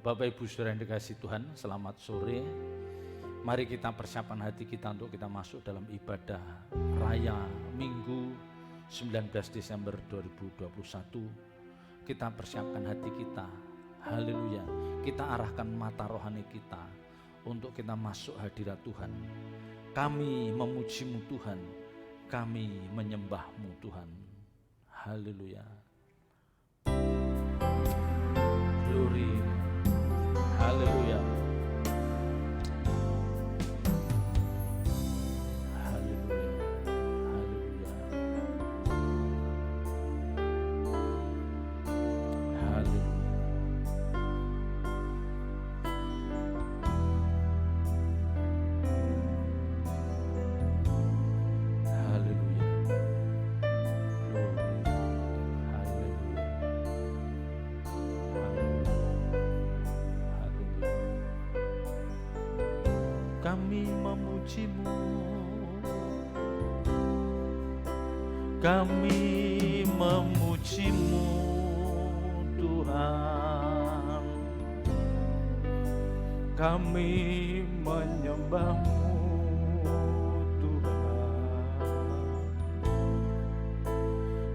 Bapak Ibu Saudara yang dikasihi Tuhan, selamat sore. Mari kita persiapkan hati kita untuk kita masuk dalam ibadah raya Minggu 19 Desember 2021. Kita persiapkan hati kita, haleluya. Kita arahkan mata rohani kita untuk kita masuk hadirat Tuhan. Kami memuji-Mu Tuhan, kami menyembah-Mu Tuhan. Haleluya. Glory. Haleluya. Haleluya. Haleluya. Haleluya. Haleluya. Glory. Haleluya. Kami memuji-Mu, kami memuji-Mu Tuhan, kami menyembah-Mu Tuhan,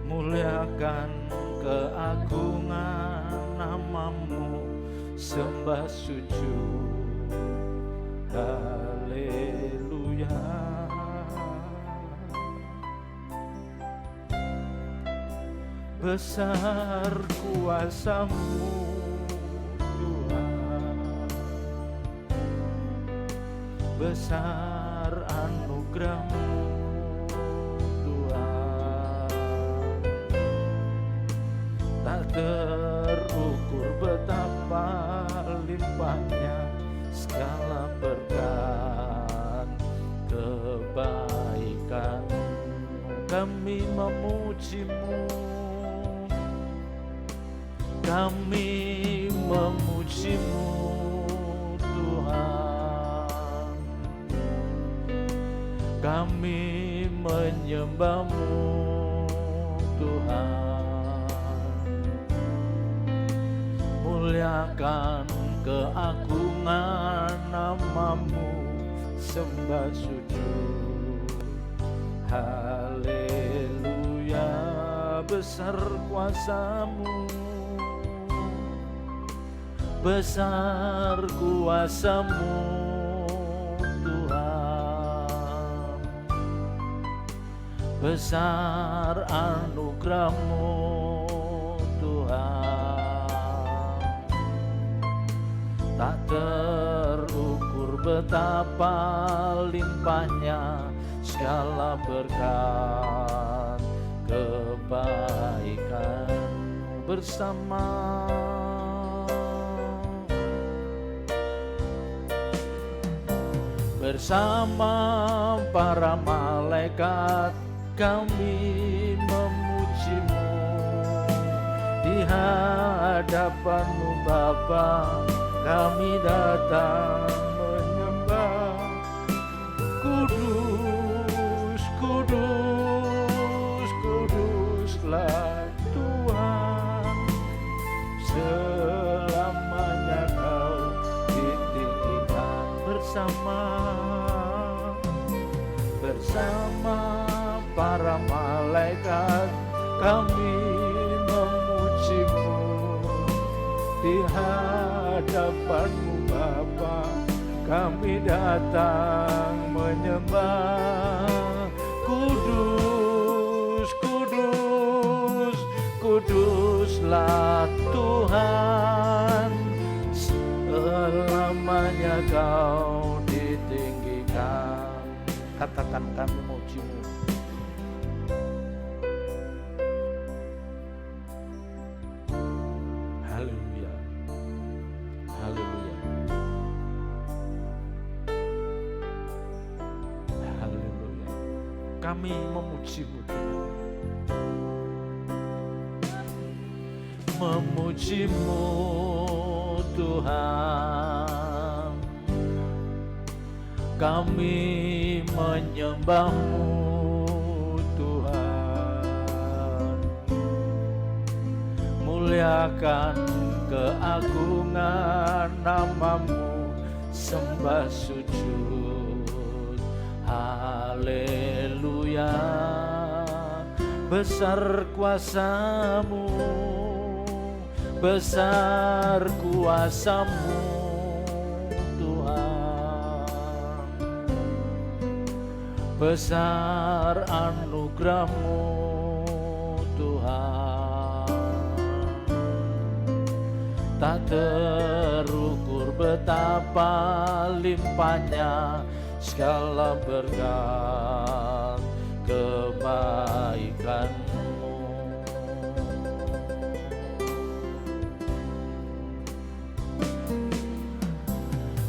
muliakan keagungan nama-Mu, sembah sujud. Haleluya. Besar kuasa-Mu Tuhan, besar anugerah-Mu Tuhan, tak terukur betapa limpahnya segala berkat kebaikan. Kami memuji-Mu, kami memuji-Mu Tuhan, kami menyembah-Mu Tuhan, muliakan keagungan nama-Mu, sembah sujud. Haleluya. Besar kuasa-Mu, besar kuasa-Mu Tuhan, besar anugerah-Mu Tuhan, tak terukur betapa limpahnya segala berkat kebaikan. Bersama para malaikat kami memuji-Mu, di hadapan-Mu Bapa kami datang menyembah. Kudus, kudus, kuduslah Tuhan, selamanya Kau ditinggikan. Bersama para malaikat kami memuji-Mu, di hadapan-Mu Bapa kami datang menyembah. Kudus, kudus, kuduslah Tuhan, selamanya Kau ditinggikan. Katakan kami memuji-Mu. Haleluya. Haleluya. Haleluya. Kami memuji-Mu Tuhan. Memuji-Mu Tuhan, kami menyembah-Mu Tuhan, muliakan keagungan namamu, sembah sujud. Haleluya, besar kuasamu, besar kuasamu Tuhan, besar anugerahmu Tuhan. Tak terukur betapa limpahnya segala berkat kebaikanmu.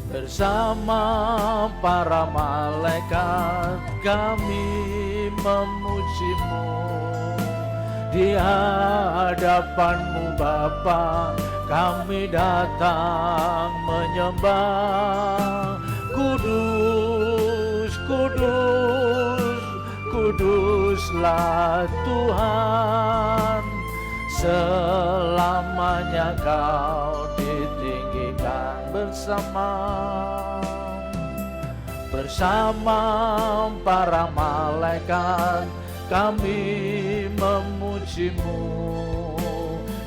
Bersama para malaikat kami memujimu, di hadapanmu Bapa kami datang menyembah. Kudus, kudus, kuduslah Tuhan, selamanya Kau ditinggikan. Bersama para malaikat kami memujimu,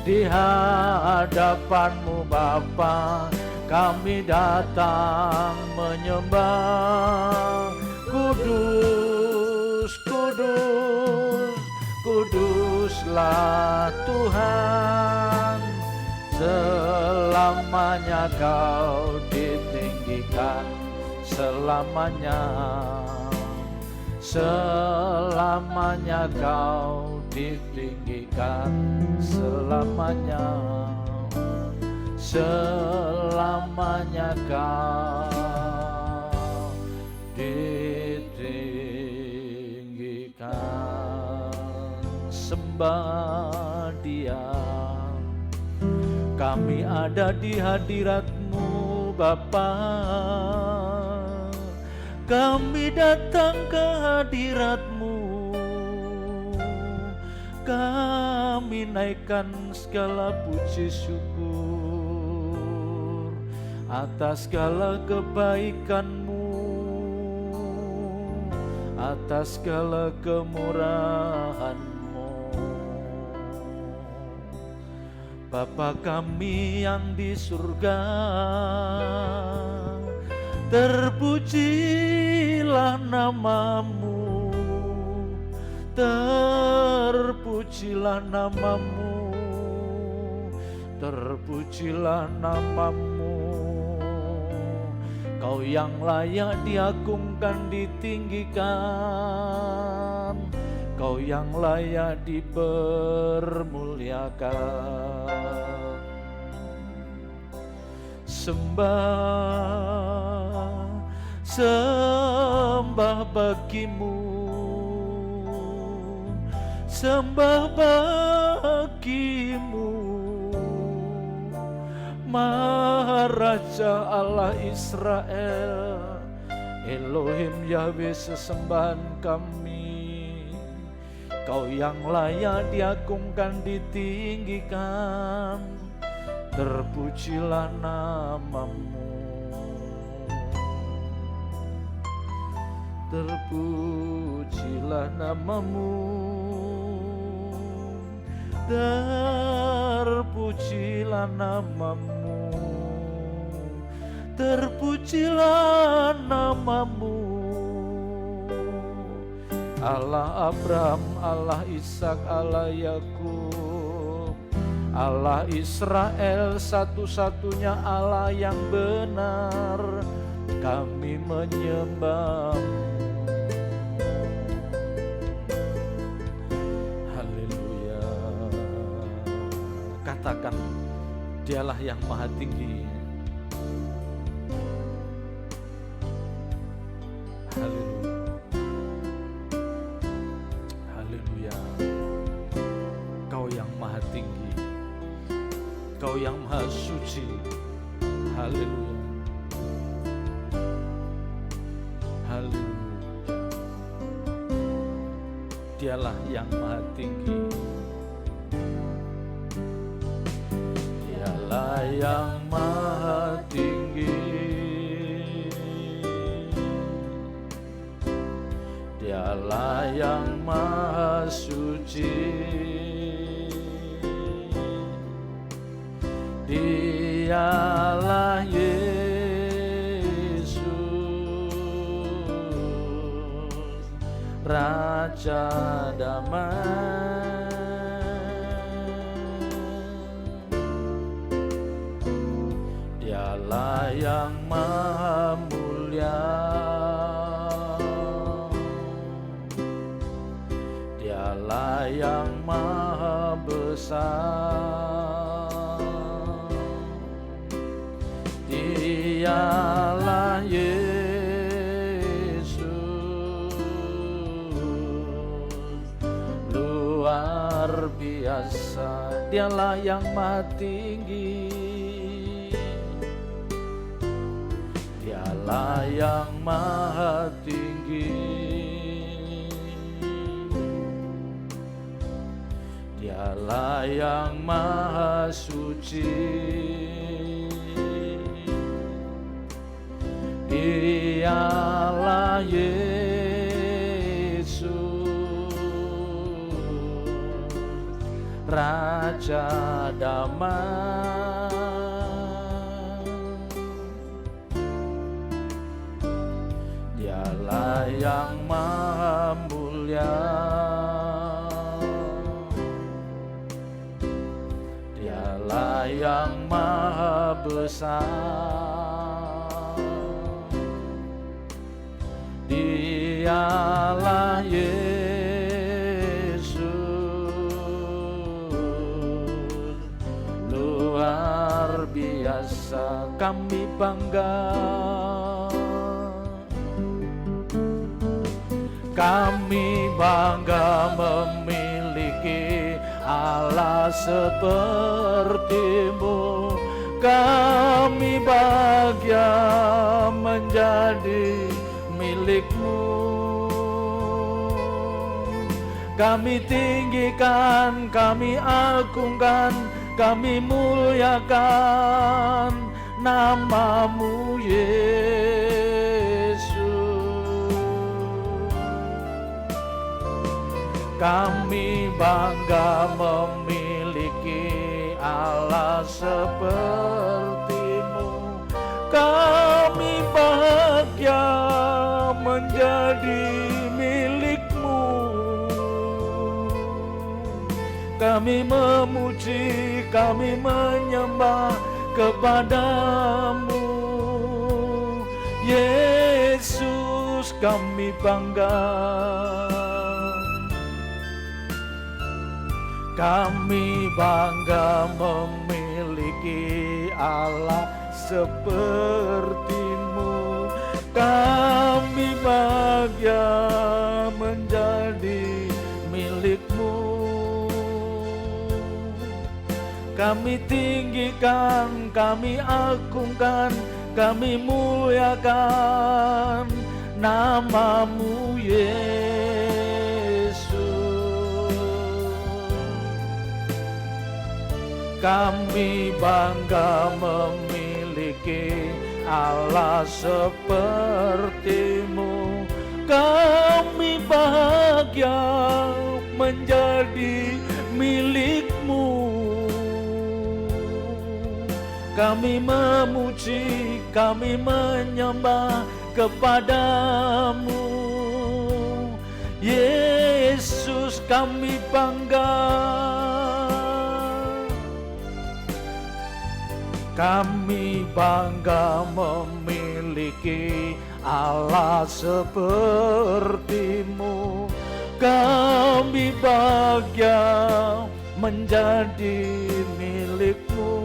di hadapanmu Bapa kami datang menyembah. Kudus, kudus, kuduslah Tuhan, selamanya Kau ditinggikan, selamanya, selamanya Kau ditinggikan, selamanya, selamanya Kau ditinggikan. Sembah Dia, kami ada di hadirat-Mu Bapa, kami datang ke hadirat-Mu, kami naikkan segala puji syukur atas segala kebaikan-Mu, atas segala kemurahan-Mu. Bapa kami yang di surga, terpujilah nama-Mu, terpujilah nama-Mu, terpujilah nama-Mu. Kau yang layak diagungkan, ditinggikan, Kau yang layak dipermuliakan. Sembah, sembah bagimu, sembah bagimu, Maharaja Allah Israel, Elohim Yahweh sesembahan kami. Kau yang layak diagungkan, ditinggikan, terpujilah nama-Mu, terpujilah nama-Mu, terpujilah nama-Mu, terpujilah nama-Mu. Allah Abraham, Allah Ishak, Allah Yakub, Allah Israel, satu-satunya Allah yang benar, kami menyembah-Mu. Haleluya. Katakan, Dialah yang maha tinggi. Haleluya. Tinggi, Kau yang maha suci. Haleluya, haleluya. Dialah yang maha tinggi, Dialah Dialah yang maha tinggi, Dialah yang maha suci, Dialah Yesus, Raja damai. Dialah yang maha mulia, Dialah yang maha besar, Dialah Yesus, luar biasa. Dialah yang maha tinggi, Dialah yang maha tinggi, Dialah yang maha suci, Dialah Yesus, Raja damai. Dialah yang maha mulia, Dialah yang maha besar, Dialah Yesus, luar biasa. Kami bangga, kami bangga memiliki Allah seperti-Mu. Kami bahagia menjadi milik-Mu. Kami tinggikan, kami agungkan, kami muliakan nama-Mu Yesus. Kami bangga memiliki Allah seperti-Mu. Kami bahagia menjadi milik-Mu. Kami memuji, kami menyembah kepada-Mu Yesus. Kami bangga, kami bangga memiliki Allah seperti-Mu. Kami bahagia menjadi milik-Mu. Kami tinggikan, kami agungkan, kami muliakan nama-Mu Yesus. Kami bangga memiliki Allah seperti-Mu. Kami bahagia menjadi milik-Mu. Kami memuji, kami menyembah kepada-Mu Yesus. Kami bangga, kami bangga memiliki Allah seperti-Mu. Kami bahagia menjadi milik-Mu.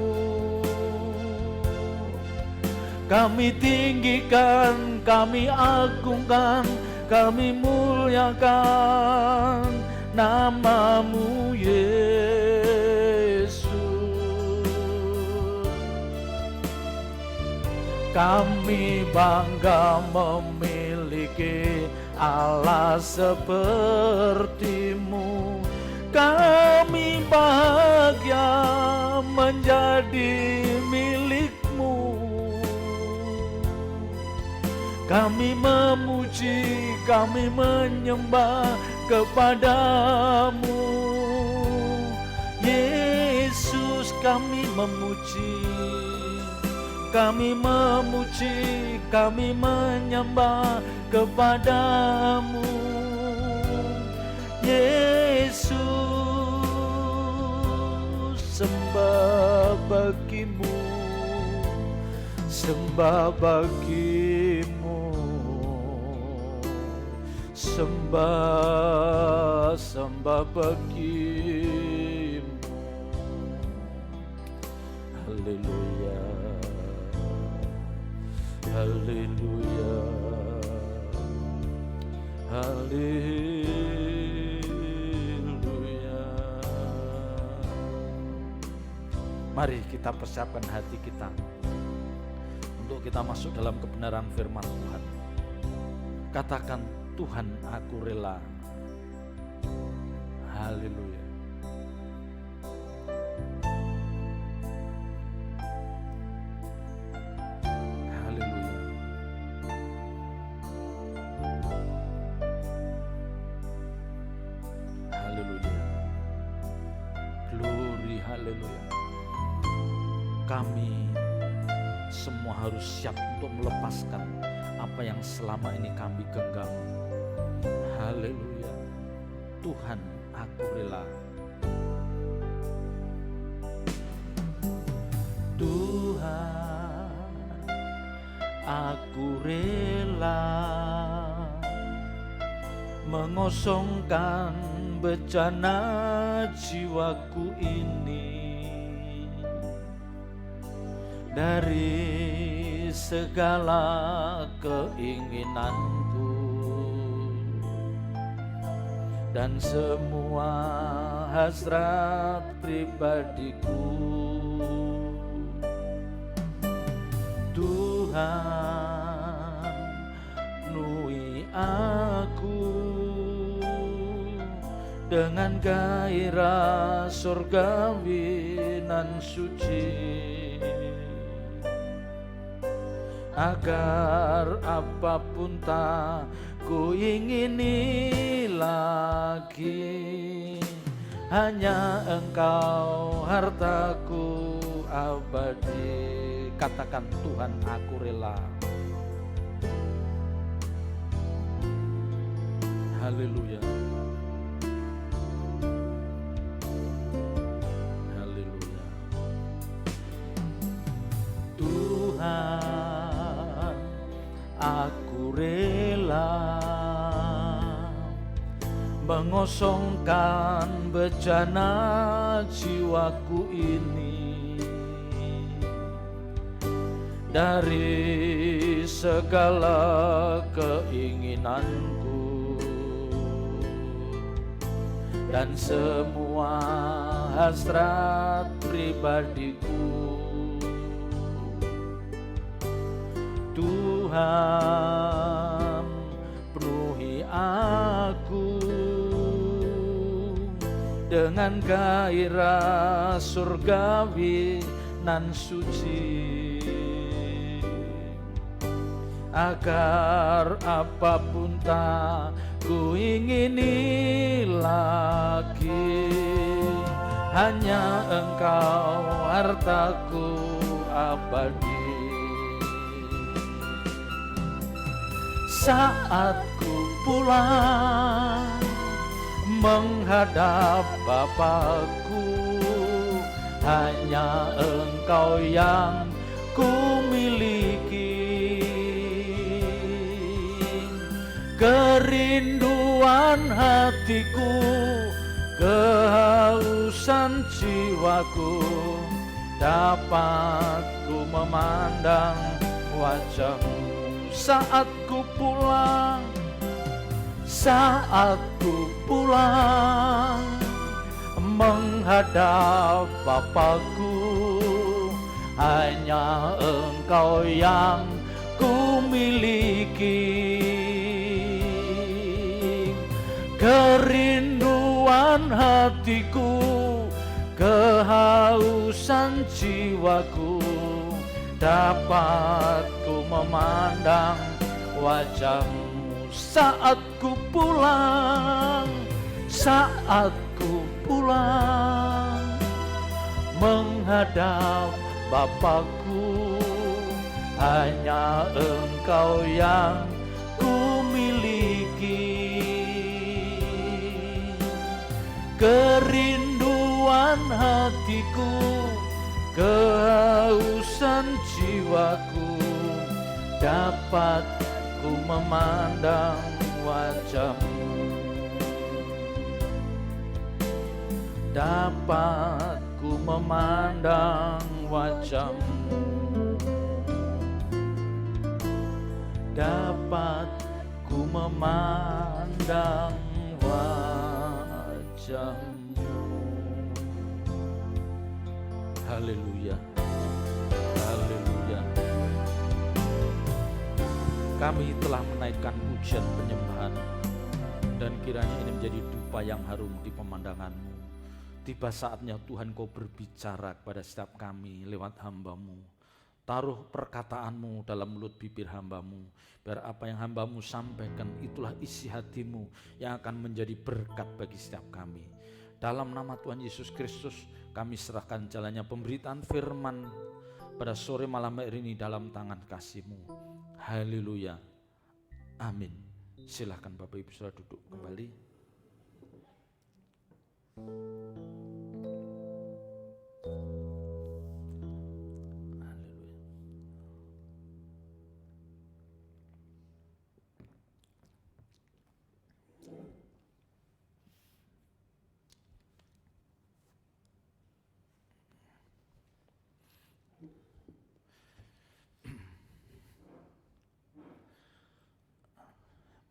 Kami tinggikan, kami agungkan, kami muliakan nama-Mu Yesus. Kami bangga memiliki Allah seperti-Mu. Kami bahagia menjadi Kami memuji, kami menyembah kepadamu. Yesus, kami memuji, kami memuji, kami menyembah kepadamu. Yesus, sembah bagimu, sembah bagimu, sembah bagimu. Haleluya, haleluya, haleluya. Mari kita persiapkan hati kita untuk kita masuk dalam kebenaran firman Tuhan. Katakan, Tuhan, aku rela. Haleluya. Haleluya. Haleluya. Glory, haleluya. Kami semua harus siap untuk melepaskan apa yang selama ini kami genggam. Haleluya. Tuhan, aku rela. Tuhan, aku rela mengosongkan bejana jiwaku ini dari segala keinginanku dan semua hasrat pribadiku. Tuhan, penuhi aku dengan gairah surgawi nan suci, agar apapun tak ku ingini lagi, hanya Engkau hartaku abadi. Katakan, Tuhan, aku rela. Haleluya. Haleluya. Tuhan, aku rela mengosongkan bejana jiwaku ini dari segala keinginanku dan semua hasrat pribadiku. Tuhan, penuhi aku dengan gairah surgawi nan suci, agar apapun tak ku ingini lagi, hanya Engkau hartaku abadi. Saat ku pulang menghadap Bapakku, hanya Engkau yang ku miliki. Kerinduan hatiku, kehausan jiwaku, dapat ku memandang wajah-Mu. Saat ku pulang, saat ku pulang menghadap Bapakku, hanya Engkau yang ku miliki. Kerinduan hatiku, kehausan jiwaku, dapat ku memandang wajahmu saat ku pulang menghadap Bapakku. Hanya Engkau yang ku miliki. Kerinduan hatiku, kehausan jiwaku, dapat ku memandang wajahmu. Dapat ku memandang wajahmu. Dapat ku memandang wajahmu. Haleluya, haleluya. Kami telah menaikkan pujian penyembahan, dan kiranya ini menjadi dupa yang harum di pemandangan-Mu. Tiba saatnya Tuhan Kau berbicara kepada setiap kami lewat hamba-Mu. Taruh perkataanmu dalam mulut bibir hamba-Mu, biar apa yang hamba-Mu sampaikan itulah isi hati-Mu yang akan menjadi berkat bagi setiap kami. Dalam nama Tuhan Yesus Kristus kami serahkan jalannya pemberitaan firman pada sore malam hari ini dalam tangan kasih-Mu. Haleluya, amin. Silakan Bapak Ibu Saudara duduk kembali.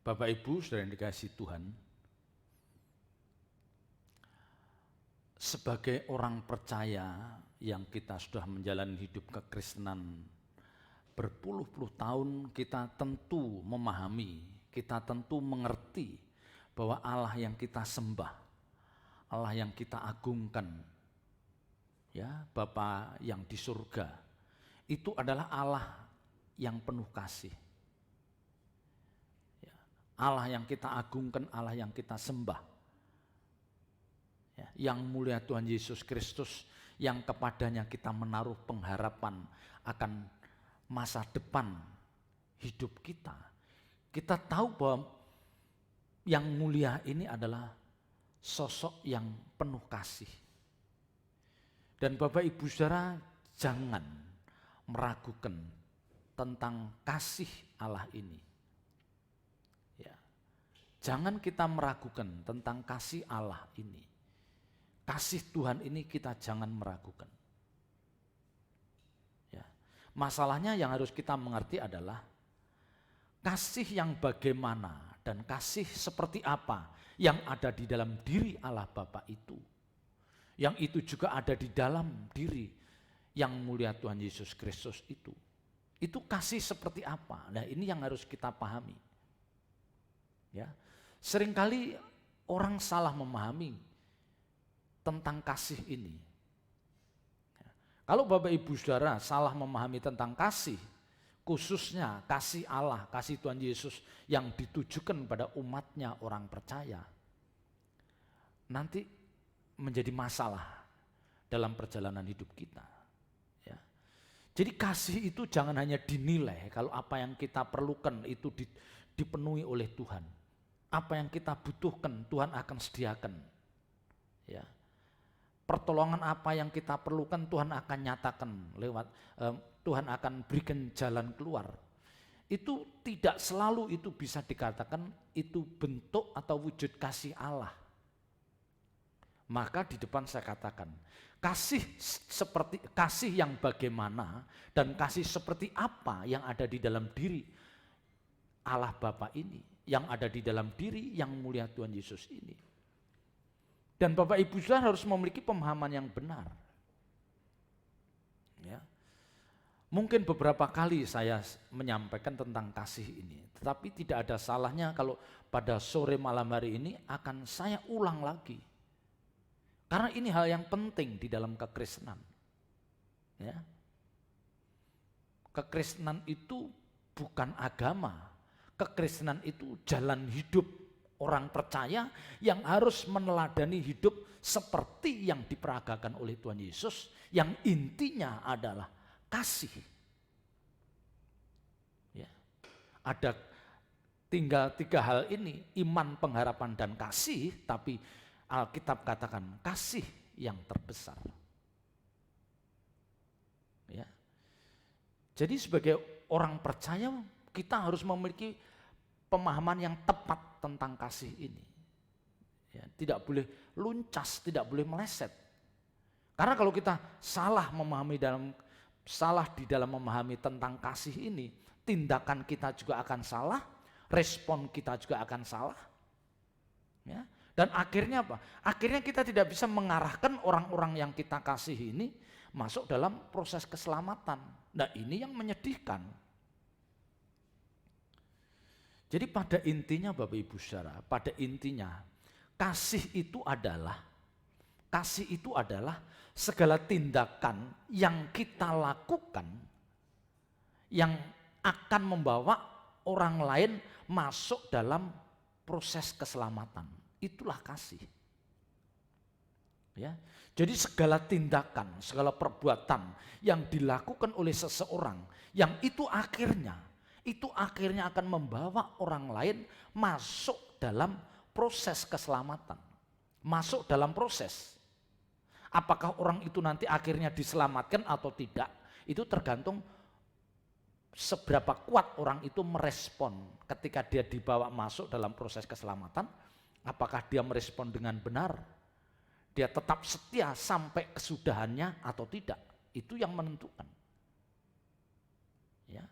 Bapak Ibu Saudara yang dikasihi Tuhan, sebagai orang percaya yang kita sudah menjalani hidup kekristenan berpuluh-puluh tahun, kita tentu memahami, kita tentu mengerti bahwa Allah yang kita sembah, Allah yang kita agungkan, ya, Bapa yang di surga, itu adalah Allah yang penuh kasih. Allah yang kita agungkan, Allah yang kita sembah, ya, yang mulia Tuhan Yesus Kristus, yang kepadanya kita menaruh pengharapan akan masa depan hidup kita. Kita tahu bahwa yang mulia ini adalah sosok yang penuh kasih. Dan Bapak Ibu Saudara jangan meragukan tentang kasih Allah ini. Jangan kita meragukan tentang kasih Allah ini. Kasih Tuhan ini kita jangan meragukan. Ya. Masalahnya yang harus kita mengerti adalah kasih yang bagaimana dan kasih seperti apa yang ada di dalam diri Allah Bapa itu. Yang itu juga ada di dalam diri yang mulia Tuhan Yesus Kristus itu. Itu kasih seperti apa? Nah, ini yang harus kita pahami. Ya. Seringkali orang salah memahami tentang kasih ini. Kalau Bapak Ibu Saudara salah memahami tentang kasih, khususnya kasih Allah, kasih Tuhan Yesus yang ditujukan pada umatnya orang percaya, nanti menjadi masalah dalam perjalanan hidup kita. Ya. Jadi kasih itu jangan hanya dinilai kalau apa yang kita perlukan itu dipenuhi oleh Tuhan. Apa yang kita butuhkan Tuhan akan sediakan. Ya. Pertolongan apa yang kita perlukan Tuhan akan nyatakan lewat Tuhan akan berikan jalan keluar. Itu tidak selalu itu bisa dikatakan itu bentuk atau wujud kasih Allah. Maka di depan saya katakan, kasih seperti kasih yang bagaimana dan kasih seperti apa yang ada di dalam diri Allah Bapa ini, yang ada di dalam diri yang mulia Tuhan Yesus ini. Dan Bapak Ibu Saudara harus memiliki pemahaman yang benar. Ya. Mungkin beberapa kali saya menyampaikan tentang kasih ini, tetapi tidak ada salahnya kalau pada sore malam hari ini akan saya ulang lagi. Karena ini hal yang penting di dalam kekristenan. Ya. Kekristenan itu bukan agama, Kekristenan itu jalan hidup orang percaya yang harus meneladani hidup seperti yang diperagakan oleh Tuhan Yesus, yang intinya adalah kasih. Ya. Ada tinggal 3 hal ini, iman, pengharapan, dan kasih, tapi Alkitab katakan kasih yang terbesar. Ya. Jadi sebagai orang percaya kita harus memiliki pemahaman yang tepat tentang kasih ini. Ya, tidak boleh luncas, tidak boleh meleset. Karena kalau kita salah di dalam memahami tentang kasih ini, tindakan kita juga akan salah, respon kita juga akan salah. Ya. Dan akhirnya apa? Akhirnya kita tidak bisa mengarahkan orang-orang yang kita kasih ini masuk dalam proses keselamatan. Nah, ini yang menyedihkan. Jadi pada intinya Bapak Ibu Saudara, pada intinya kasih itu adalah segala tindakan yang kita lakukan yang akan membawa orang lain masuk dalam proses keselamatan. Itulah kasih. Ya. Jadi segala tindakan, segala perbuatan yang dilakukan oleh seseorang yang itu akhirnya akan membawa orang lain masuk dalam proses keselamatan. Masuk dalam proses. Apakah orang itu nanti akhirnya diselamatkan atau tidak, itu tergantung seberapa kuat orang itu merespon ketika dia dibawa masuk dalam proses keselamatan. Apakah dia merespon dengan benar, dia tetap setia sampai kesudahannya atau tidak, itu yang menentukan. Ya.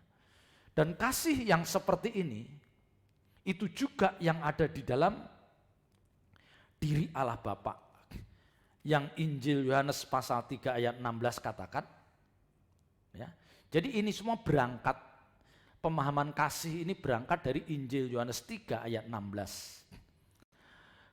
Dan kasih yang seperti ini, itu juga yang ada di dalam diri Allah Bapa. Yang Injil Yohanes pasal 3 ayat 16 katakan. Ya. Jadi ini semua berangkat, pemahaman kasih ini berangkat dari Injil Yohanes 3 ayat 16.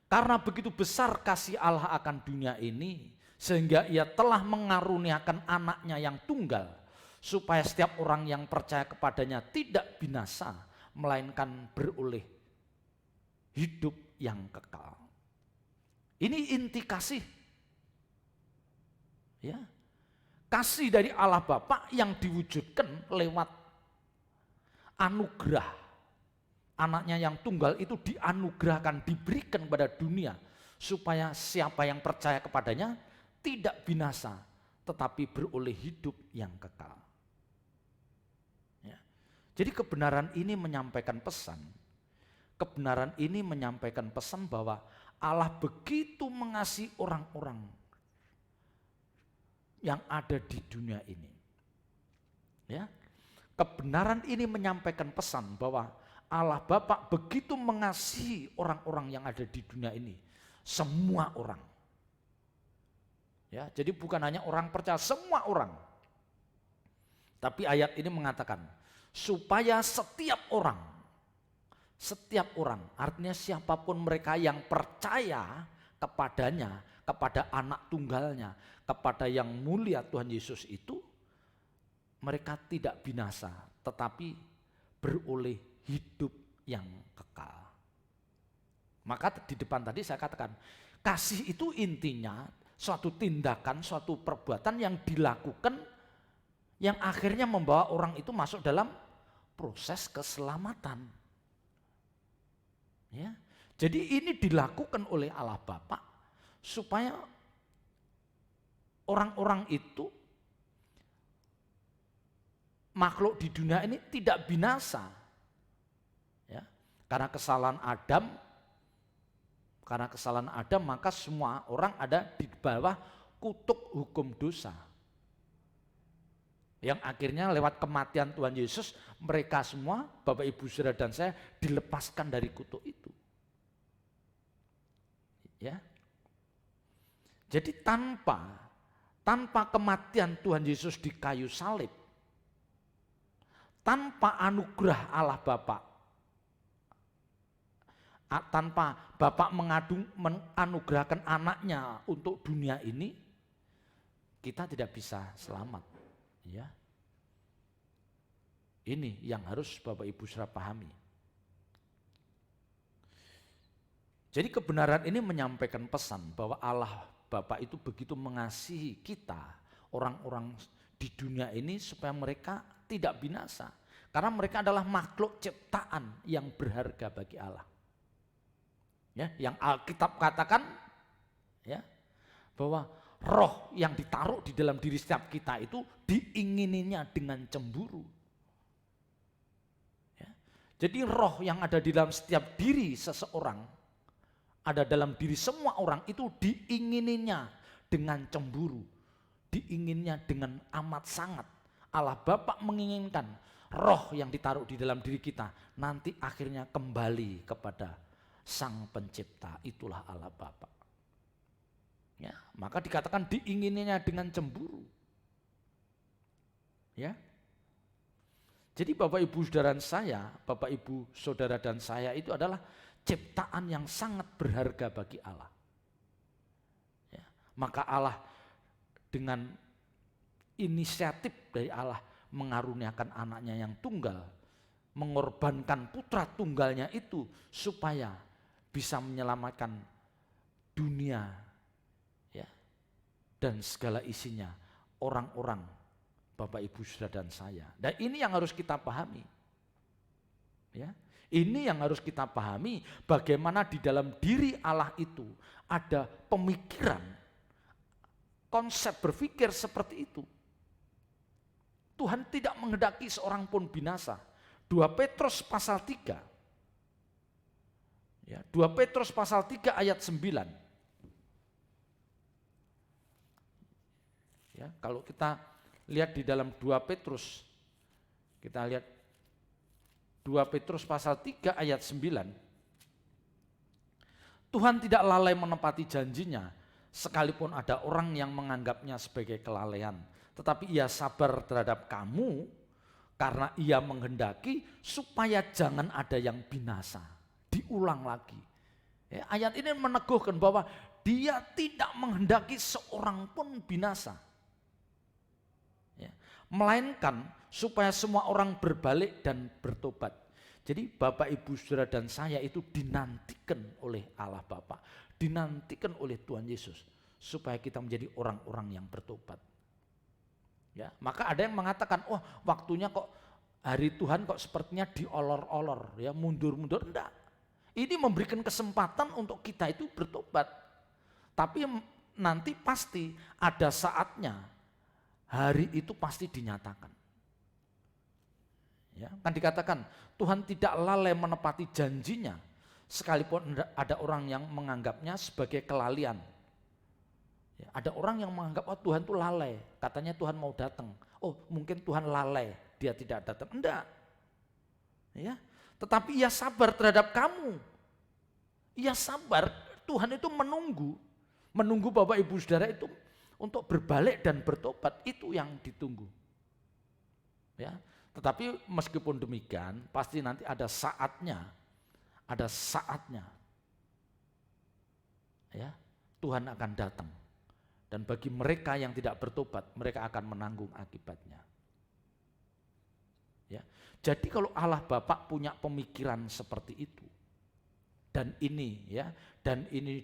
Karena begitu besar kasih Allah akan dunia ini, sehingga ia telah mengaruniakan anaknya yang tunggal, supaya setiap orang yang percaya kepadanya tidak binasa, melainkan beroleh hidup yang kekal. Ini inti kasih. Ya. Kasih dari Allah Bapa yang diwujudkan lewat anugerah. Anaknya yang tunggal itu dianugerahkan, diberikan kepada dunia, supaya siapa yang percaya kepadanya tidak binasa, tetapi beroleh hidup yang kekal. Jadi kebenaran ini menyampaikan pesan. Kebenaran ini menyampaikan pesan bahwa Allah begitu mengasihi orang-orang yang ada di dunia ini. Ya. Kebenaran ini menyampaikan pesan bahwa Allah Bapa begitu mengasihi orang-orang yang ada di dunia ini. Semua orang. Ya, jadi bukan hanya orang percaya, semua orang. Tapi ayat ini mengatakan supaya setiap orang, artinya siapapun mereka yang percaya kepadanya, kepada anak tunggalnya, kepada yang mulia Tuhan Yesus itu, mereka tidak binasa, tetapi beroleh hidup yang kekal. Maka di depan tadi saya katakan, kasih itu intinya suatu tindakan, suatu perbuatan yang dilakukan, yang akhirnya membawa orang itu masuk dalam proses keselamatan. Ya. Jadi ini dilakukan oleh Allah Bapa supaya orang-orang itu, makhluk di dunia ini tidak binasa. Ya. Karena kesalahan Adam maka semua orang ada di bawah kutuk hukum dosa. Yang akhirnya lewat kematian Tuhan Yesus, mereka semua, Bapak Ibu Saudara dan saya, dilepaskan dari kutuk itu. Ya. Jadi tanpa kematian Tuhan Yesus di kayu salib, tanpa anugerah Allah Bapa, tanpa Bapa menganugerahkan anaknya untuk dunia ini, kita tidak bisa selamat. Ya. Ini yang harus Bapak Ibu Saudara pahami. Jadi kebenaran ini menyampaikan pesan bahwa Allah Bapa itu begitu mengasihi kita, orang-orang di dunia ini, supaya mereka tidak binasa. Karena mereka adalah makhluk ciptaan yang berharga bagi Allah. Ya, yang Alkitab katakan ya, bahwa roh yang ditaruh di dalam diri setiap kita itu diingininya dengan cemburu. Ya. Jadi roh yang ada di dalam setiap diri seseorang, ada dalam diri semua orang itu diingininya dengan cemburu, diinginnya dengan amat sangat. Allah Bapa menginginkan roh yang ditaruh di dalam diri kita nanti akhirnya kembali kepada Sang Pencipta, itulah Allah Bapa. Ya, maka dikatakan diingininya dengan cemburu. Ya. Jadi Bapak Ibu saudara saya, Bapak Ibu saudara dan saya itu adalah ciptaan yang sangat berharga bagi Allah. Ya, maka Allah dengan inisiatif dari Allah mengaruniakan anaknya yang tunggal, mengorbankan putra tunggalnya itu supaya bisa menyelamatkan dunia ya, dan segala isinya, orang-orang Bapak Ibu saudara dan saya. Dan ini yang harus kita pahami. Ya. Ini yang harus kita pahami, bagaimana di dalam diri Allah itu ada pemikiran, konsep berpikir seperti itu. Tuhan tidak menghendaki seorang pun binasa. 2 Petrus pasal 3. Ya, 2 Petrus pasal 3 ayat 9. Ya, kalau kita lihat di dalam 2 Petrus, kita lihat 2 Petrus pasal 3 ayat 9. Tuhan tidak lalai menepati janjinya, sekalipun ada orang yang menganggapnya sebagai kelalaian. Tetapi ia sabar terhadap kamu, karena ia menghendaki supaya jangan ada yang binasa. Diulang lagi. Ya, ayat ini meneguhkan bahwa dia tidak menghendaki seorang pun binasa. Ya, melainkan supaya semua orang berbalik dan bertobat. Jadi Bapak Ibu saudara dan saya itu dinantikan oleh Allah Bapa, dinantikan oleh Tuhan Yesus supaya kita menjadi orang-orang yang bertobat. Ya, maka ada yang mengatakan, "Oh, waktunya kok hari Tuhan kok sepertinya diolor-olor, ya, mundur-mundur." Enggak. Ini memberikan kesempatan untuk kita itu bertobat. Tapi nanti pasti ada saatnya, hari itu pasti dinyatakan. Ya, kan dikatakan Tuhan tidak lalai menepati janjinya, sekalipun ada orang yang menganggapnya sebagai kelalaian. Ya, ada orang yang menganggap, oh Tuhan itu lalai, katanya Tuhan mau datang. Oh mungkin Tuhan lalai, dia tidak datang. Enggak. Ya, tetapi ia sabar terhadap kamu. Ia sabar, Tuhan itu menunggu Bapak Ibu Saudara itu untuk berbalik dan bertobat, itu yang ditunggu. Ya. Tetapi meskipun demikian, pasti nanti ada saatnya, ya, Tuhan akan datang. Dan bagi mereka yang tidak bertobat, mereka akan menanggung akibatnya. Ya, jadi kalau Allah Bapa punya pemikiran seperti itu, dan ini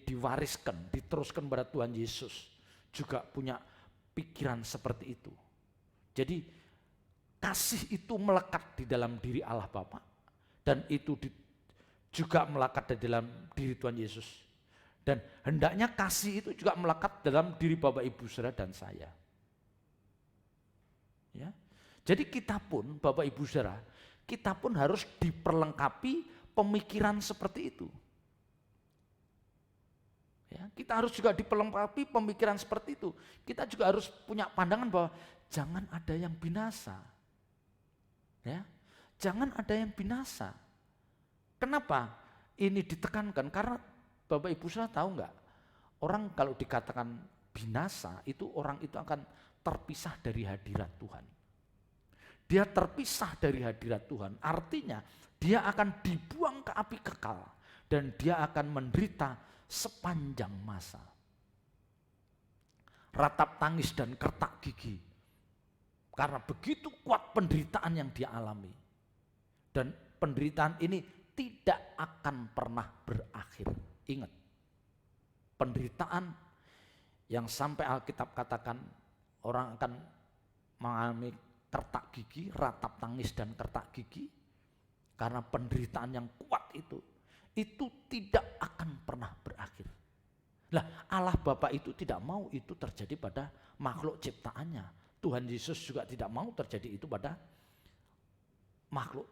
diwariskan, diteruskan pada Tuhan Yesus, juga punya pikiran seperti itu. Jadi kasih itu melekat di dalam diri Allah Bapa, dan itu juga melekat di dalam diri Tuhan Yesus. Dan hendaknya kasih itu juga melekat dalam diri Bapak Ibu Saudara dan saya. Ya. Jadi kita pun Bapak Ibu Saudara, kita pun harus diperlengkapi pemikiran seperti itu. Ya, kita harus juga diperlengkapi pemikiran seperti itu. Kita juga harus punya pandangan bahwa jangan ada yang binasa. Ya, jangan ada yang binasa. Kenapa ini ditekankan? Karena Bapak Ibu saudara tahu nggak? Orang kalau dikatakan binasa, itu orang itu akan terpisah dari hadirat Tuhan. Dia terpisah dari hadirat Tuhan, artinya dia akan dibuang ke api kekal dan dia akan menderita sepanjang masa. Ratap tangis dan kertak gigi. Karena begitu kuat penderitaan yang dia alami. Dan penderitaan ini tidak akan pernah berakhir. Ingat, penderitaan yang sampai Alkitab katakan orang akan mengalami kertak gigi, ratap tangis dan kertak gigi, karena penderitaan yang kuat itu tidak akan pernah berakhir. Lah, Allah Bapa itu tidak mau itu terjadi pada makhluk ciptaannya. Tuhan Yesus juga tidak mau terjadi itu pada makhluk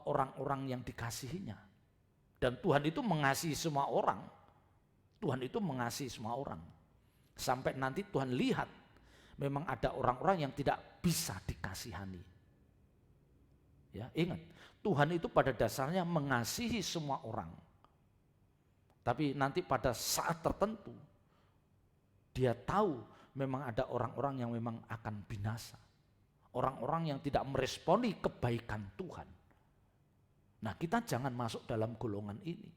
orang-orang yang dikasihinya. Dan Tuhan itu mengasihi semua orang. Tuhan itu mengasihi semua orang. Sampai nanti Tuhan lihat memang ada orang-orang yang tidak bisa dikasihani. Ya, ingat, Tuhan itu pada dasarnya mengasihi semua orang. Tapi nanti pada saat tertentu dia tahu memang ada orang-orang yang memang akan binasa. Orang-orang yang tidak meresponi kebaikan Tuhan. Nah, kita jangan masuk dalam golongan ini.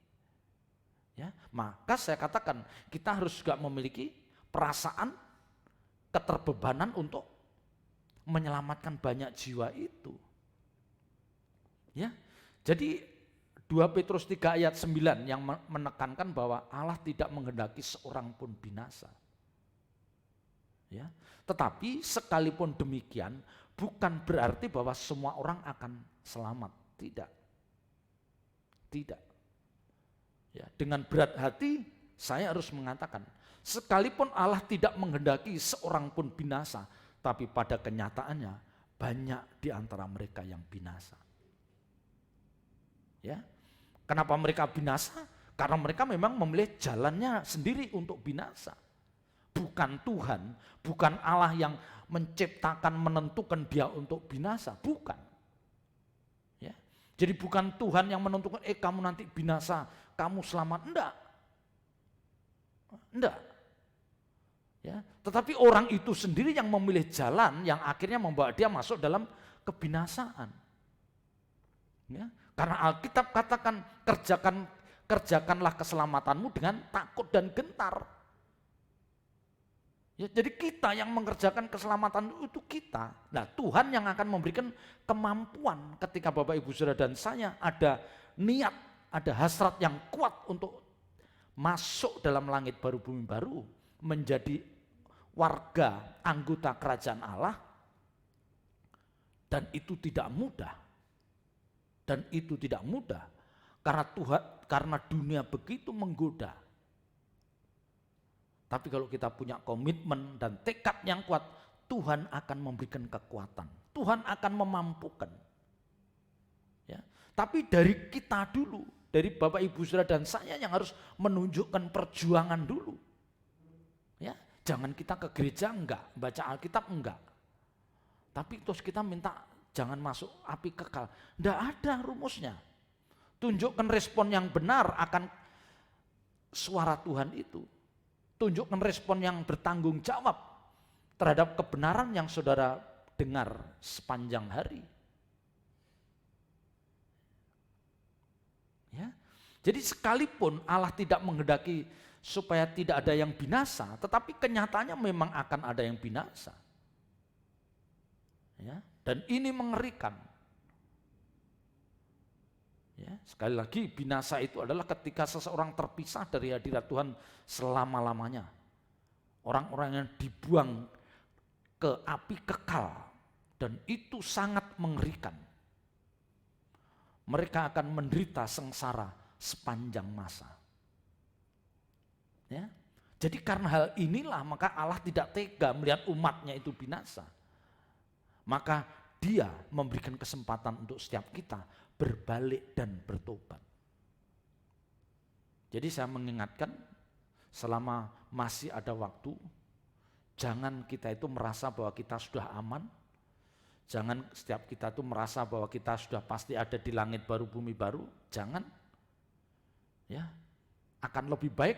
Ya, maka saya katakan kita harus juga memiliki perasaan keterbebanan untuk menyelamatkan banyak jiwa itu. Ya. Jadi 2 Petrus 3 ayat 9 yang menekankan bahwa Allah tidak menghendaki seorang pun binasa. Ya. Tetapi sekalipun demikian bukan berarti bahwa semua orang akan selamat, tidak. Tidak. Ya, dengan berat hati saya harus mengatakan, sekalipun Allah tidak menghendaki seorang pun binasa, tapi pada kenyataannya banyak di antara mereka yang binasa. Ya. Kenapa mereka binasa? Karena mereka memang memilih jalannya sendiri untuk binasa. Bukan Tuhan, bukan Allah yang menciptakan, menentukan dia untuk binasa, bukan. Ya. Jadi bukan Tuhan yang menentukan, kamu nanti binasa, kamu selamat, enggak. Enggak. Ya, tetapi orang itu sendiri yang memilih jalan yang akhirnya membawa dia masuk dalam kebinasaan. Ya, karena Alkitab katakan kerjakanlah keselamatanmu dengan takut dan gentar. Ya, jadi kita yang mengerjakan keselamatan itu kita. Nah, Tuhan yang akan memberikan kemampuan ketika Bapak Ibu Saudara dan saya ada niat, ada hasrat yang kuat untuk masuk dalam langit baru bumi baru, menjadi warga anggota kerajaan Allah, dan itu tidak mudah. Dan itu tidak mudah karena dunia begitu menggoda. Tapi kalau kita punya komitmen dan tekad yang kuat, Tuhan akan memberikan kekuatan. Tuhan akan memampukan. Ya. Tapi dari kita dulu, dari Bapak Ibu Saudara dan saya yang harus menunjukkan perjuangan dulu. Ya, jangan kita ke gereja enggak, baca Alkitab enggak. Tapi terus kita minta jangan masuk api kekal. Enggak ada rumusnya. Tunjukkan respon yang benar akan suara Tuhan itu. Tunjukkan respon yang bertanggung jawab terhadap kebenaran yang saudara dengar sepanjang hari. Ya. Jadi sekalipun Allah tidak menghendaki supaya tidak ada yang binasa, tetapi kenyataannya memang akan ada yang binasa. Ya, dan ini mengerikan. Ya, sekali lagi binasa itu adalah ketika seseorang terpisah dari hadirat Tuhan selama-lamanya. Orang-orang yang dibuang ke api kekal, dan itu sangat mengerikan. Mereka akan menderita sengsara sepanjang masa. Ya. Jadi karena hal inilah maka Allah tidak tega melihat umatnya itu binasa. Maka dia memberikan kesempatan untuk setiap kita berbalik dan bertobat. Jadi saya mengingatkan selama masih ada waktu, jangan kita itu merasa bahwa kita sudah aman. Jangan setiap kita itu merasa bahwa kita sudah pasti ada di langit baru bumi baru. Jangan. Ya. Akan lebih baik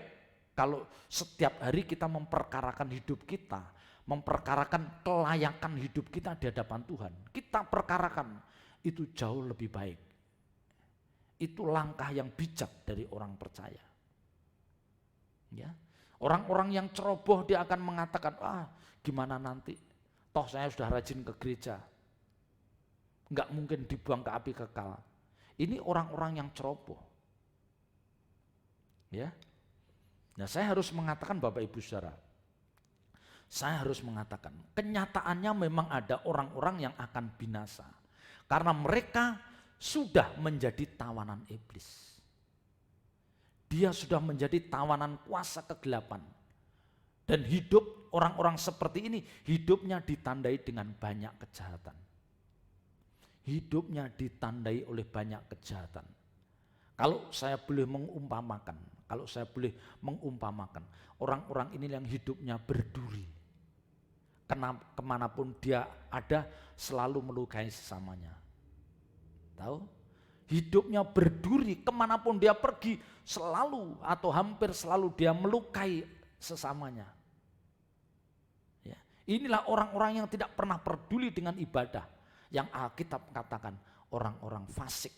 kalau setiap hari kita memperkarakan hidup kita, memperkarakan kelayakan hidup kita di hadapan Tuhan. Kita perkarakan, itu jauh lebih baik. Itu langkah yang bijak dari orang percaya. Ya. Orang-orang yang ceroboh dia akan mengatakan, gimana nanti, toh saya sudah rajin ke gereja, nggak mungkin dibuang ke api kekal. Ini orang-orang yang ceroboh. Ya. Nah, saya harus mengatakan Bapak Ibu Saudara, saya harus mengatakan kenyataannya memang ada orang-orang yang akan binasa karena mereka sudah menjadi tawanan iblis. Dia sudah menjadi tawanan kuasa kegelapan. Dan hidup orang-orang seperti ini, hidupnya ditandai dengan banyak kejahatan. Hidupnya ditandai oleh banyak kejahatan. Kalau saya boleh mengumpamakan, orang-orang ini yang hidupnya berduri. Kemanapun dia ada, selalu melukai sesamanya. Tahu? Hidupnya berduri, kemanapun dia pergi, selalu atau hampir selalu dia melukai sesamanya. Ya. Inilah orang-orang yang tidak pernah peduli dengan ibadah, yang Alkitab katakan orang-orang fasik.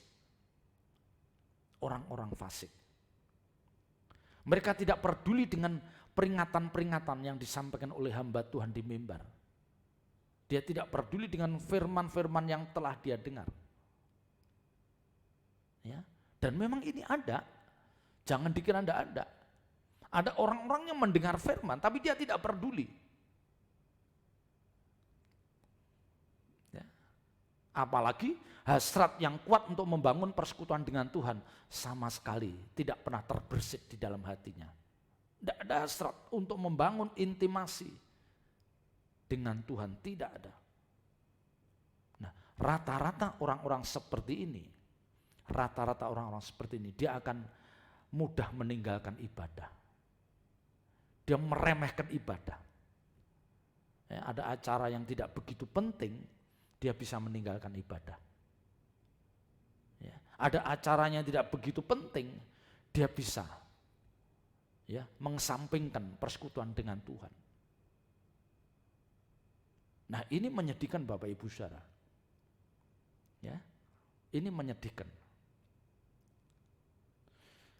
Orang-orang fasik. Mereka tidak peduli dengan peringatan-peringatan yang disampaikan oleh hamba Tuhan di mimbar. Dia tidak peduli dengan firman-firman yang telah dia dengar. Ya, dan memang ini ada, jangan dikira tidak ada. Ada orang-orang yang mendengar firman, tapi dia tidak peduli. Ya. Apalagi hasrat yang kuat untuk membangun persekutuan dengan Tuhan, sama sekali tidak pernah terbersih di dalam hatinya. Tidak ada hasrat untuk membangun intimasi dengan Tuhan, tidak ada. Nah, rata-rata orang-orang seperti ini, dia akan mudah meninggalkan ibadah. Dia meremehkan ibadah. Ya, ada acara yang tidak begitu penting, dia bisa meninggalkan ibadah. Ya, ada acaranya yang tidak begitu penting, dia bisa mengesampingkan persekutuan dengan Tuhan. Nah, ini menyedihkan Bapak Ibu Saudara. Ya, ini menyedihkan.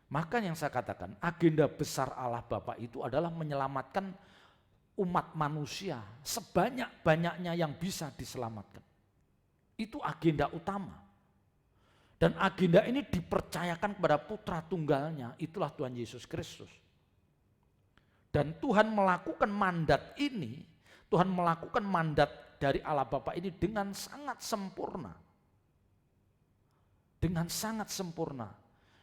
Maka yang saya katakan, agenda besar Allah Bapa itu adalah menyelamatkan umat manusia sebanyak-banyaknya yang bisa diselamatkan. Itu agenda utama. Dan agenda ini dipercayakan kepada putra tunggalnya, itulah Tuhan Yesus Kristus. Dan Tuhan melakukan mandat ini, Tuhan melakukan mandat dari Allah Bapa ini dengan sangat sempurna. Dengan sangat sempurna.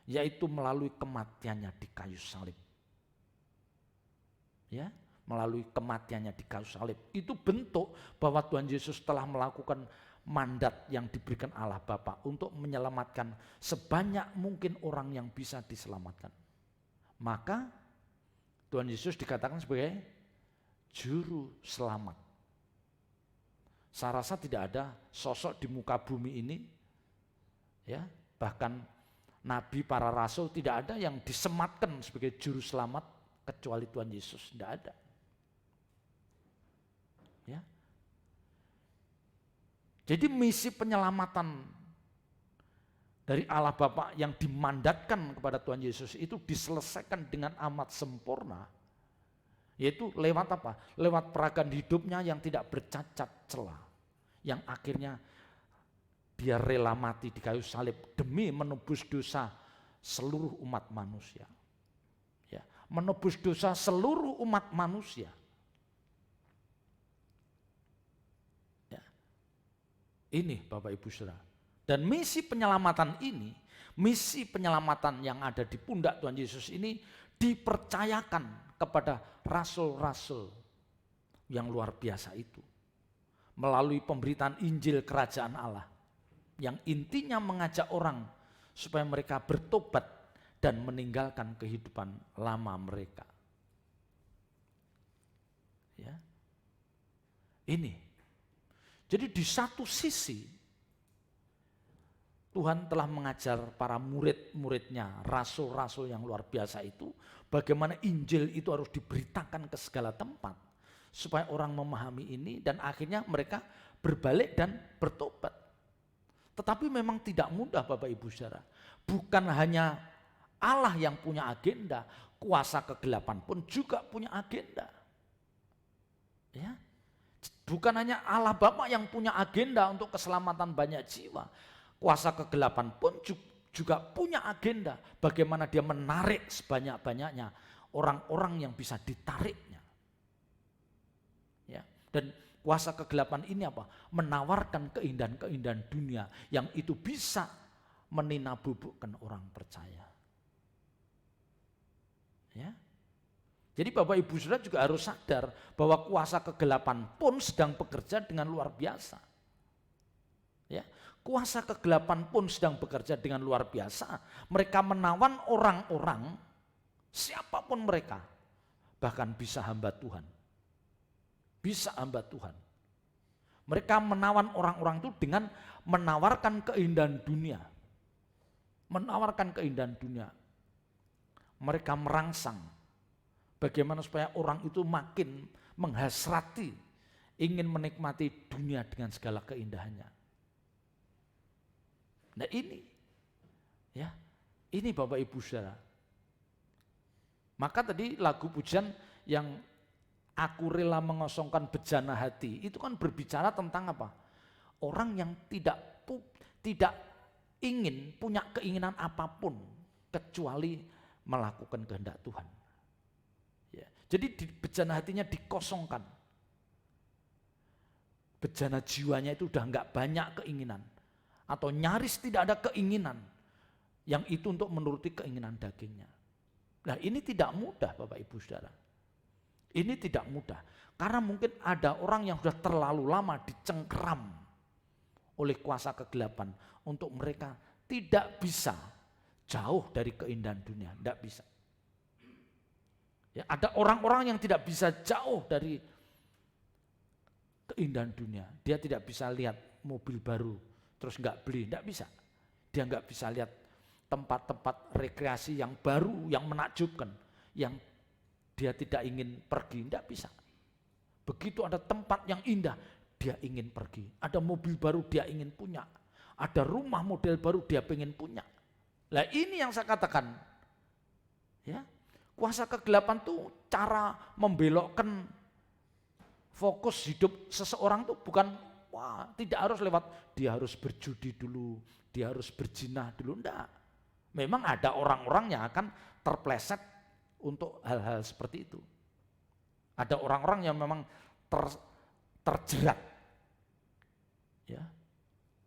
Yaitu melalui kematiannya di kayu salib. Ya, melalui kematiannya di kayu salib. Itu bentuk bahwa Tuhan Yesus telah melakukan mandat yang diberikan Allah Bapa untuk menyelamatkan sebanyak mungkin orang yang bisa diselamatkan. Maka Tuhan Yesus dikatakan sebagai juru selamat. Saya rasa tidak ada sosok di muka bumi ini, ya, bahkan nabi, para rasul, tidak ada yang disematkan sebagai juru selamat kecuali Tuhan Yesus, tidak ada. Ya. Jadi misi penyelamatan dari Allah Bapa yang dimandatkan kepada Tuhan Yesus itu diselesaikan dengan amat sempurna. Yaitu lewat apa? Lewat peragam hidupnya yang tidak bercacat celah. Yang akhirnya dia rela mati di kayu salib demi menebus dosa seluruh umat manusia. Ya, menebus dosa seluruh umat manusia. Ya. Ini Bapak Ibu Saudara. Dan misi penyelamatan ini, misi penyelamatan yang ada di pundak Tuhan Yesus ini dipercayakan kepada rasul-rasul yang luar biasa itu. Melalui pemberitaan Injil Kerajaan Allah. Yang intinya mengajak orang supaya mereka bertobat dan meninggalkan kehidupan lama mereka. Ya. Ini. Jadi di satu sisi Tuhan telah mengajar para murid-muridnya, rasul-rasul yang luar biasa itu, bagaimana Injil itu harus diberitakan ke segala tempat supaya orang memahami ini dan akhirnya mereka berbalik dan bertobat. Tetapi memang tidak mudah Bapak Ibu Saudara. Bukan hanya Allah yang punya agenda, kuasa kegelapan pun juga punya agenda. Ya. Bukan hanya Allah Bapa yang punya agenda untuk keselamatan banyak jiwa. Kuasa kegelapan pun juga punya agenda bagaimana dia menarik sebanyak-banyaknya orang-orang yang bisa ditariknya. Ya, dan kuasa kegelapan ini apa? Menawarkan keindahan-keindahan dunia yang itu bisa meninabubukkan orang percaya. Ya. Jadi Bapak Ibu Saudara juga harus sadar bahwa kuasa kegelapan pun sedang bekerja dengan luar biasa. Ya, kuasa kegelapan pun sedang bekerja dengan luar biasa. Mereka menawan orang-orang, siapapun mereka, bahkan bisa hamba Tuhan. Bisa hamba Tuhan. Mereka menawan orang-orang itu dengan menawarkan keindahan dunia. Menawarkan keindahan dunia. Mereka merangsang bagaimana supaya orang itu makin menghasrati, ingin menikmati dunia dengan segala keindahannya. Nah ini, ya, ini Bapak Ibu Saudara. Maka tadi lagu pujian yang aku rela mengosongkan bejana hati, itu kan berbicara tentang apa? Orang yang tidak ingin punya keinginan apapun kecuali melakukan kehendak Tuhan. Ya, jadi bejana hatinya dikosongkan. Bejana jiwanya itu udah enggak banyak keinginan. Atau nyaris tidak ada keinginan yang itu untuk menuruti keinginan dagingnya. Nah ini tidak mudah Bapak Ibu Saudara. Ini tidak mudah. Karena mungkin ada orang yang sudah terlalu lama dicengkeram oleh kuasa kegelapan. Untuk mereka tidak bisa jauh dari keindahan dunia. Tidak bisa. Ya, ada orang-orang yang tidak bisa jauh dari keindahan dunia. Dia tidak bisa lihat mobil baru terus nggak beli, nggak bisa. Dia nggak bisa lihat tempat-tempat rekreasi yang baru, yang menakjubkan, yang dia tidak ingin pergi, nggak bisa. Begitu ada tempat yang indah, dia ingin pergi. Ada mobil baru dia ingin punya. Ada rumah model baru dia pengen punya. Nah ini yang saya katakan, ya, kuasa kegelapan tuh cara membelokkan fokus hidup seseorang tuh bukan, wah tidak harus lewat dia harus berjudi dulu, dia harus berzinah dulu, enggak. Memang ada orang-orang yang akan terpleset untuk hal-hal seperti itu. Ada orang-orang yang memang terjerat, ya,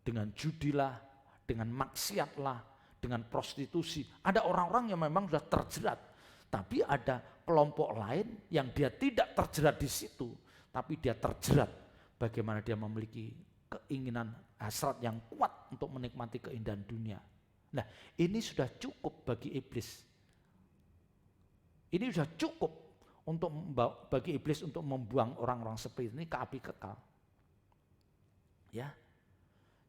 dengan judilah, dengan maksiatlah, dengan prostitusi. Ada orang-orang yang memang sudah terjerat, tapi ada kelompok lain yang dia tidak terjerat di situ, tapi dia terjerat bagaimana dia memiliki keinginan hasrat yang kuat untuk menikmati keindahan dunia. Nah, ini sudah cukup bagi iblis. Ini sudah cukup untuk bagi iblis untuk membuang orang-orang seperti ini ke api kekal. Ya.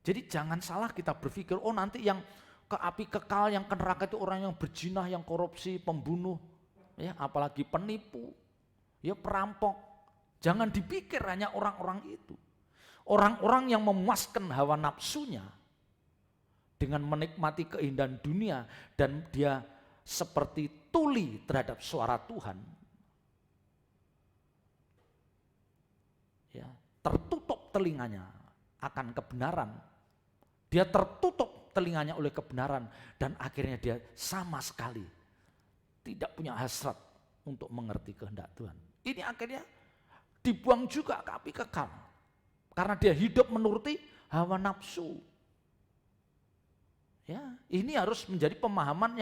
Jadi jangan salah kita berpikir, oh nanti yang ke api kekal, yang ke neraka itu orang yang berzina, yang korupsi, pembunuh, ya, apalagi penipu, ya, perampok. Jangan dipikir hanya orang-orang itu. Orang-orang yang memuaskan hawa nafsunya dengan menikmati keindahan dunia dan dia seperti tuli terhadap suara Tuhan. Ya, tertutup telinganya akan kebenaran. Dia tertutup telinganya oleh kebenaran dan akhirnya dia sama sekali tidak punya hasrat untuk mengerti kehendak Tuhan. Ini akhirnya dibuang juga ke api kekal. Karena dia hidup menuruti hawa nafsu. Ya, ini harus menjadi pemahaman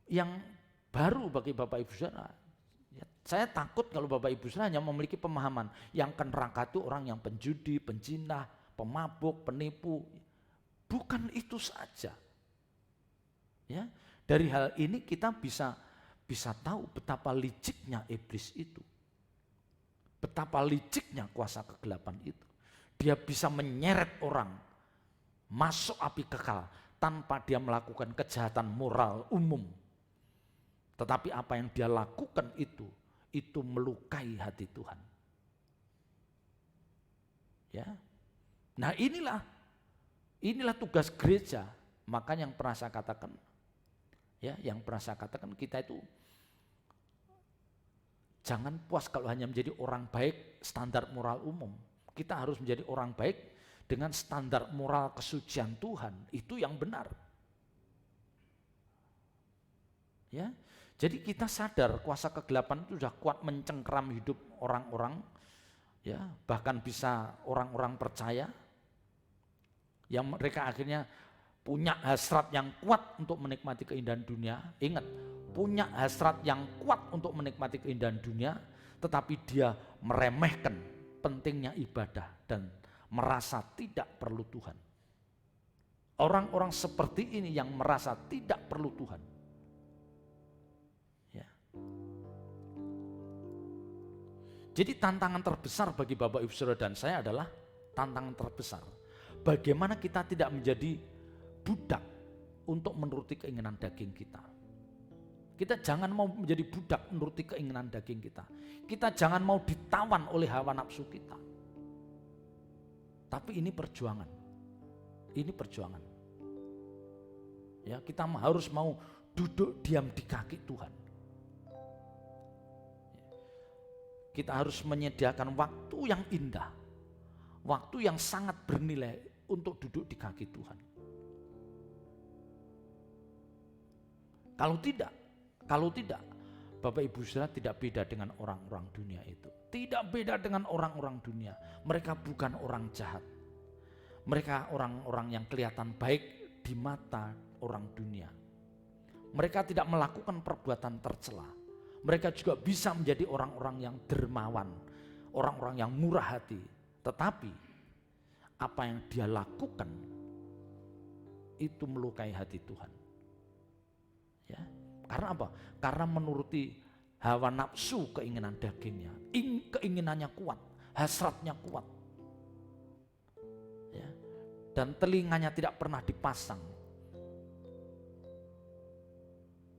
yang baru bagi Bapak Ibu Saudara. Ya, saya takut kalau Bapak Ibu Saudara hanya memiliki pemahaman yang ke neraka itu orang yang penjudi, penzina, pemabuk, penipu. Bukan itu saja. Ya, dari hal ini kita bisa tahu betapa liciknya iblis itu. Betapa liciknya kuasa kegelapan itu. Dia bisa menyeret orang masuk api kekal tanpa dia melakukan kejahatan moral umum. Tetapi apa yang dia lakukan itu melukai hati Tuhan. Ya. Nah inilah tugas gereja. Makanya yang pernah saya katakan, ya, yang pernah saya katakan kita itu jangan puas kalau hanya menjadi orang baik standar moral umum. Kita harus menjadi orang baik dengan standar moral kesucian Tuhan. Itu yang benar. Ya. Jadi kita sadar kuasa kegelapan itu sudah kuat mencengkeram hidup orang-orang, ya, bahkan bisa orang-orang percaya yang mereka akhirnya punya hasrat yang kuat untuk menikmati keindahan dunia. Ingat, punya hasrat yang kuat untuk menikmati keindahan dunia, tetapi dia meremehkan pentingnya ibadah dan merasa tidak perlu Tuhan. Orang-orang seperti ini yang merasa tidak perlu Tuhan. Ya. Jadi tantangan terbesar bagi Bapak Ibu Saudara dan saya adalah tantangan terbesar. Bagaimana kita tidak menjadi budak untuk menuruti keinginan daging kita. Kita jangan mau menjadi budak menuruti keinginan daging kita. Kita jangan mau ditawan oleh hawa nafsu kita. Tapi ini perjuangan. Ini perjuangan. Ya, kita harus mau duduk diam di kaki Tuhan. Kita harus menyediakan waktu yang indah. Waktu yang sangat bernilai untuk duduk di kaki Tuhan. Kalau tidak, Bapak Ibu Saudara tidak beda dengan orang-orang dunia itu. Tidak beda dengan orang-orang dunia. Mereka bukan orang jahat. Mereka orang-orang yang kelihatan baik di mata orang dunia. Mereka tidak melakukan perbuatan tercela. Mereka juga bisa menjadi orang-orang yang dermawan, orang-orang yang murah hati. Tetapi apa yang dia lakukan itu melukai hati Tuhan. Ya, karena apa? Karena menuruti hawa nafsu keinginan dagingnya, keinginannya kuat, hasratnya kuat. Ya, dan telinganya tidak pernah dipasang.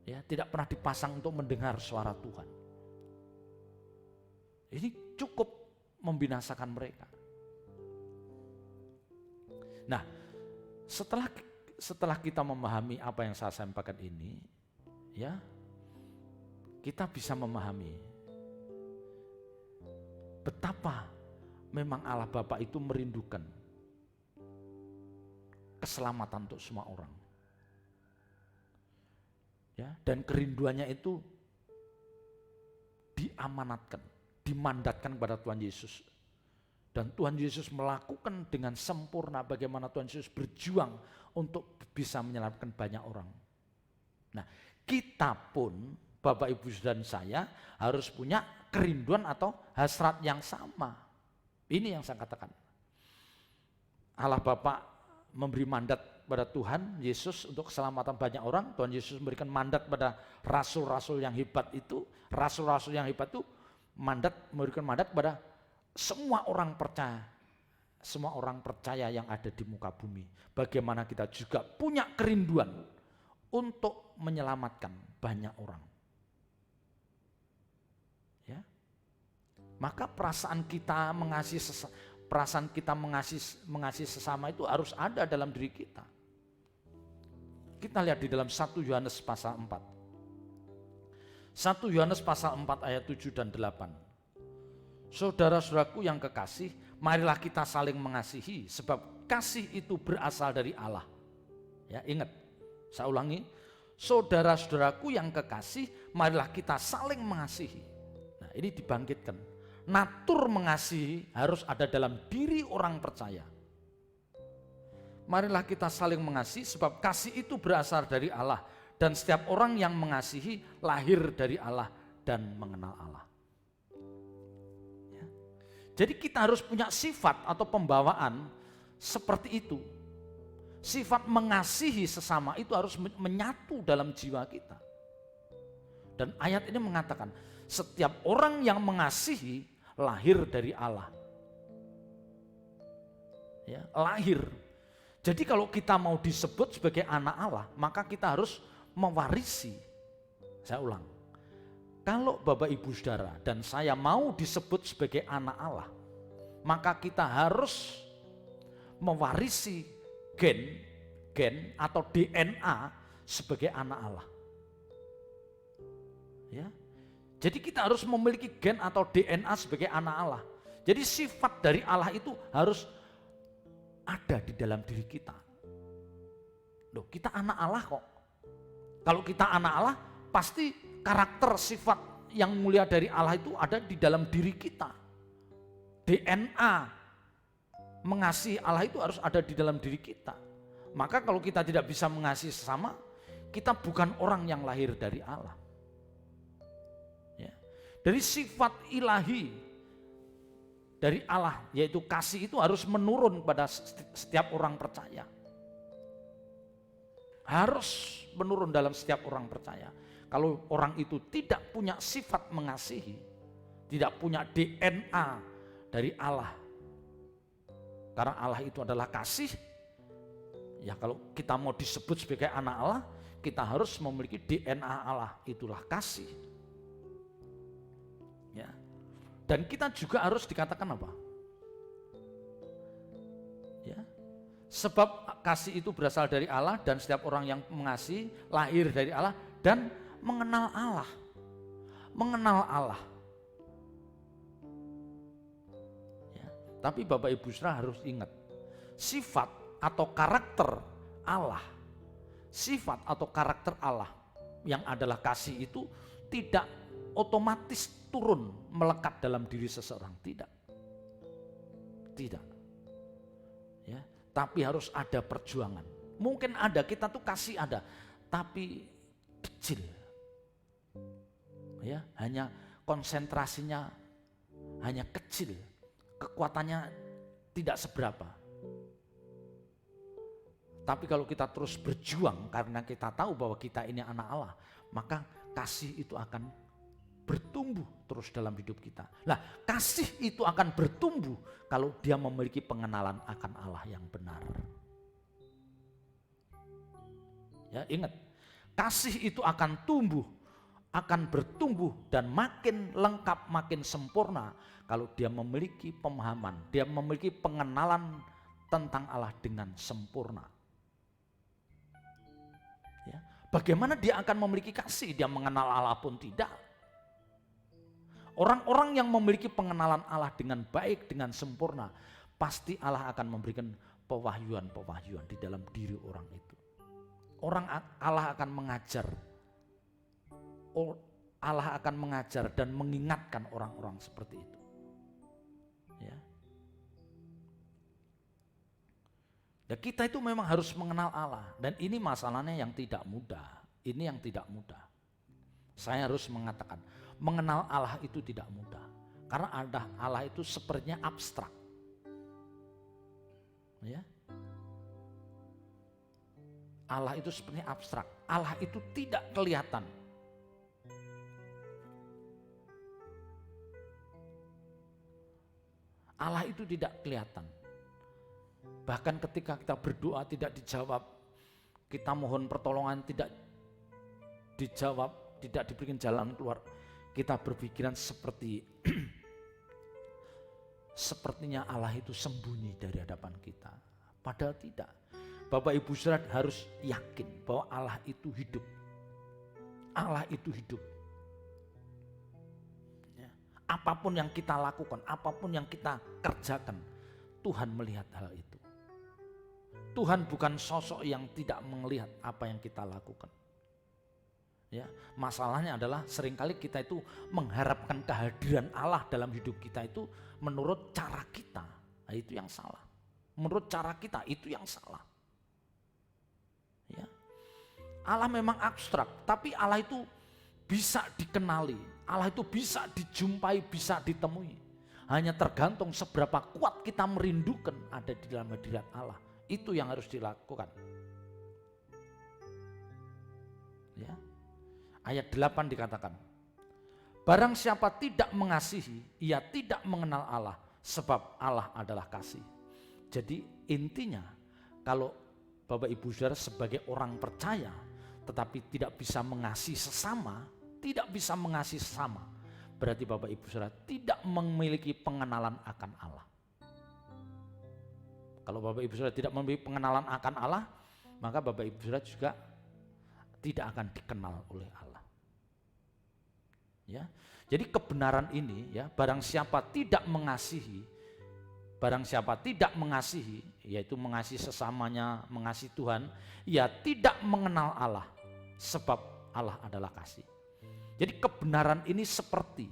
Ya, tidak pernah dipasang untuk mendengar suara Tuhan. Ini cukup membinasakan mereka. Nah, setelah kita memahami apa yang saya sampaikan ini, ya, kita bisa memahami betapa memang Allah Bapa itu merindukan keselamatan untuk semua orang. Ya, dan kerinduannya itu diamanatkan, dimandatkan kepada Tuhan Yesus. Dan Tuhan Yesus melakukan dengan sempurna bagaimana Tuhan Yesus berjuang untuk bisa menyelamatkan banyak orang. Nah, kita pun, Bapak Ibu dan saya harus punya kerinduan atau hasrat yang sama. Ini yang saya katakan. Allah Bapa memberi mandat pada Tuhan Yesus untuk keselamatan banyak orang. Tuhan Yesus memberikan mandat pada rasul-rasul yang hebat itu. Rasul-rasul yang hebat itu memberikan mandat pada semua orang percaya yang ada di muka bumi. Bagaimana kita juga punya kerinduan untuk menyelamatkan banyak orang. Ya. Maka perasaan kita mengasihi sesama itu harus ada dalam diri kita. Kita lihat di dalam 1 Yohanes pasal 4. 1 Yohanes pasal 4 ayat 7 dan 8. Saudara-saudaraku yang kekasih, marilah kita saling mengasihi, sebab kasih itu berasal dari Allah. Ya, ingat, saya ulangi, saudara-saudaraku yang kekasih, marilah kita saling mengasihi. Nah, ini dibangkitkan. Natur mengasihi harus ada dalam diri orang percaya. Marilah kita saling mengasihi, sebab kasih itu berasal dari Allah, dan setiap orang yang mengasihi lahir dari Allah dan mengenal Allah. Jadi kita harus punya sifat atau pembawaan seperti itu. Sifat mengasihi sesama itu harus menyatu dalam jiwa kita. Dan ayat ini mengatakan, setiap orang yang mengasihi lahir dari Allah. Ya, lahir. Jadi kalau kita mau disebut sebagai anak Allah, maka kita harus mewarisi. Saya ulang. Kalau Bapak Ibu Saudara dan saya mau disebut sebagai anak Allah, maka kita harus mewarisi gen atau DNA sebagai anak Allah. Ya. Jadi kita harus memiliki gen atau DNA sebagai anak Allah. Jadi sifat dari Allah itu harus ada di dalam diri kita. Loh, kita anak Allah kok. Kalau kita anak Allah, pasti karakter sifat yang mulia dari Allah itu ada di dalam diri kita. DNA mengasihi Allah itu harus ada di dalam diri kita. Maka kalau kita tidak bisa mengasihi sesama, kita bukan orang yang lahir dari Allah. Ya. Dari sifat ilahi dari Allah, yaitu kasih itu harus menurun pada setiap orang percaya. Harus menurun dalam setiap orang percaya. Kalau orang itu tidak punya sifat mengasihi, tidak punya DNA dari Allah, karena Allah itu adalah kasih, ya kalau kita mau disebut sebagai anak Allah, kita harus memiliki DNA Allah, itulah kasih. Ya. Dan kita juga harus dikatakan apa? Ya. Sebab kasih itu berasal dari Allah dan setiap orang yang mengasihi lahir dari Allah dan mengenal Allah. Mengenal Allah. Ya. Tapi Bapak Ibu Saudara harus ingat, sifat atau karakter Allah, sifat atau karakter Allah yang adalah kasih itu tidak otomatis turun melekat dalam diri seseorang, tidak. Tidak. Ya, tapi harus ada perjuangan. Mungkin ada, kita tuh kasih ada, tapi kecil. Ya, hanya konsentrasinya hanya kecil, kekuatannya tidak seberapa. Tapi kalau kita terus berjuang karena kita tahu bahwa kita ini anak Allah, maka kasih itu akan bertumbuh terus dalam hidup kita. Nah, kasih itu akan bertumbuh kalau dia memiliki pengenalan akan Allah yang benar. Ya, ingat, kasih itu akan tumbuh, akan bertumbuh dan makin lengkap, makin sempurna kalau dia memiliki pemahaman, dia memiliki pengenalan tentang Allah dengan sempurna. Ya, bagaimana dia akan memiliki kasih? Dia mengenal Allah pun tidak. Orang-orang yang memiliki pengenalan Allah dengan baik, dengan sempurna, pasti Allah akan memberikan pewahyuan-pewahyuan di dalam diri orang itu. Allah akan mengajar. Allah akan mengajar dan mengingatkan orang-orang seperti itu. Ya. Dan kita itu memang harus mengenal Allah, dan ini masalahnya yang tidak mudah. Ini yang tidak mudah. Saya harus mengatakan, mengenal Allah itu tidak mudah. Karena ada Allah itu sepertinya abstrak. Ya. Allah itu sepertinya abstrak. Allah itu tidak kelihatan. Allah itu tidak kelihatan. Bahkan ketika kita berdoa tidak dijawab, kita mohon pertolongan tidak dijawab, tidak diberikan jalan keluar, kita berpikiran seperti sepertinya Allah itu sembunyi dari hadapan kita. Padahal tidak. Bapak Ibu Saudara harus yakin bahwa Allah itu hidup. Allah itu hidup. Ya. Apapun yang kita lakukan, apapun yang kita kerjakan, Tuhan melihat hal itu. Tuhan bukan sosok yang tidak melihat apa yang kita lakukan. Ya, masalahnya adalah seringkali kita itu mengharapkan kehadiran Allah dalam hidup kita itu menurut cara kita. Nah, itu yang salah. Menurut cara kita itu yang salah. Ya. Allah memang abstrak, tapi Allah itu bisa dikenali. Allah itu bisa dijumpai, bisa ditemui. Hanya tergantung seberapa kuat kita merindukan ada di dalam hadirat Allah. Itu yang harus dilakukan. Ya. Ayat 8 dikatakan, barang siapa tidak mengasihi, ia tidak mengenal Allah, sebab Allah adalah kasih. Jadi intinya, kalau Bapak Ibu Saudara sebagai orang percaya, tetapi tidak bisa mengasihi sesama, tidak bisa mengasihi sesama, berarti Bapak Ibu Saudara tidak memiliki pengenalan akan Allah. Kalau Bapak Ibu Saudara tidak memiliki pengenalan akan Allah, maka Bapak Ibu Saudara juga tidak akan dikenal oleh Allah. Ya, jadi kebenaran ini ya, barang siapa tidak mengasihi, yaitu mengasihi sesamanya, mengasihi Tuhan, ia tidak mengenal Allah, sebab Allah adalah kasih. Jadi kebenaran ini seperti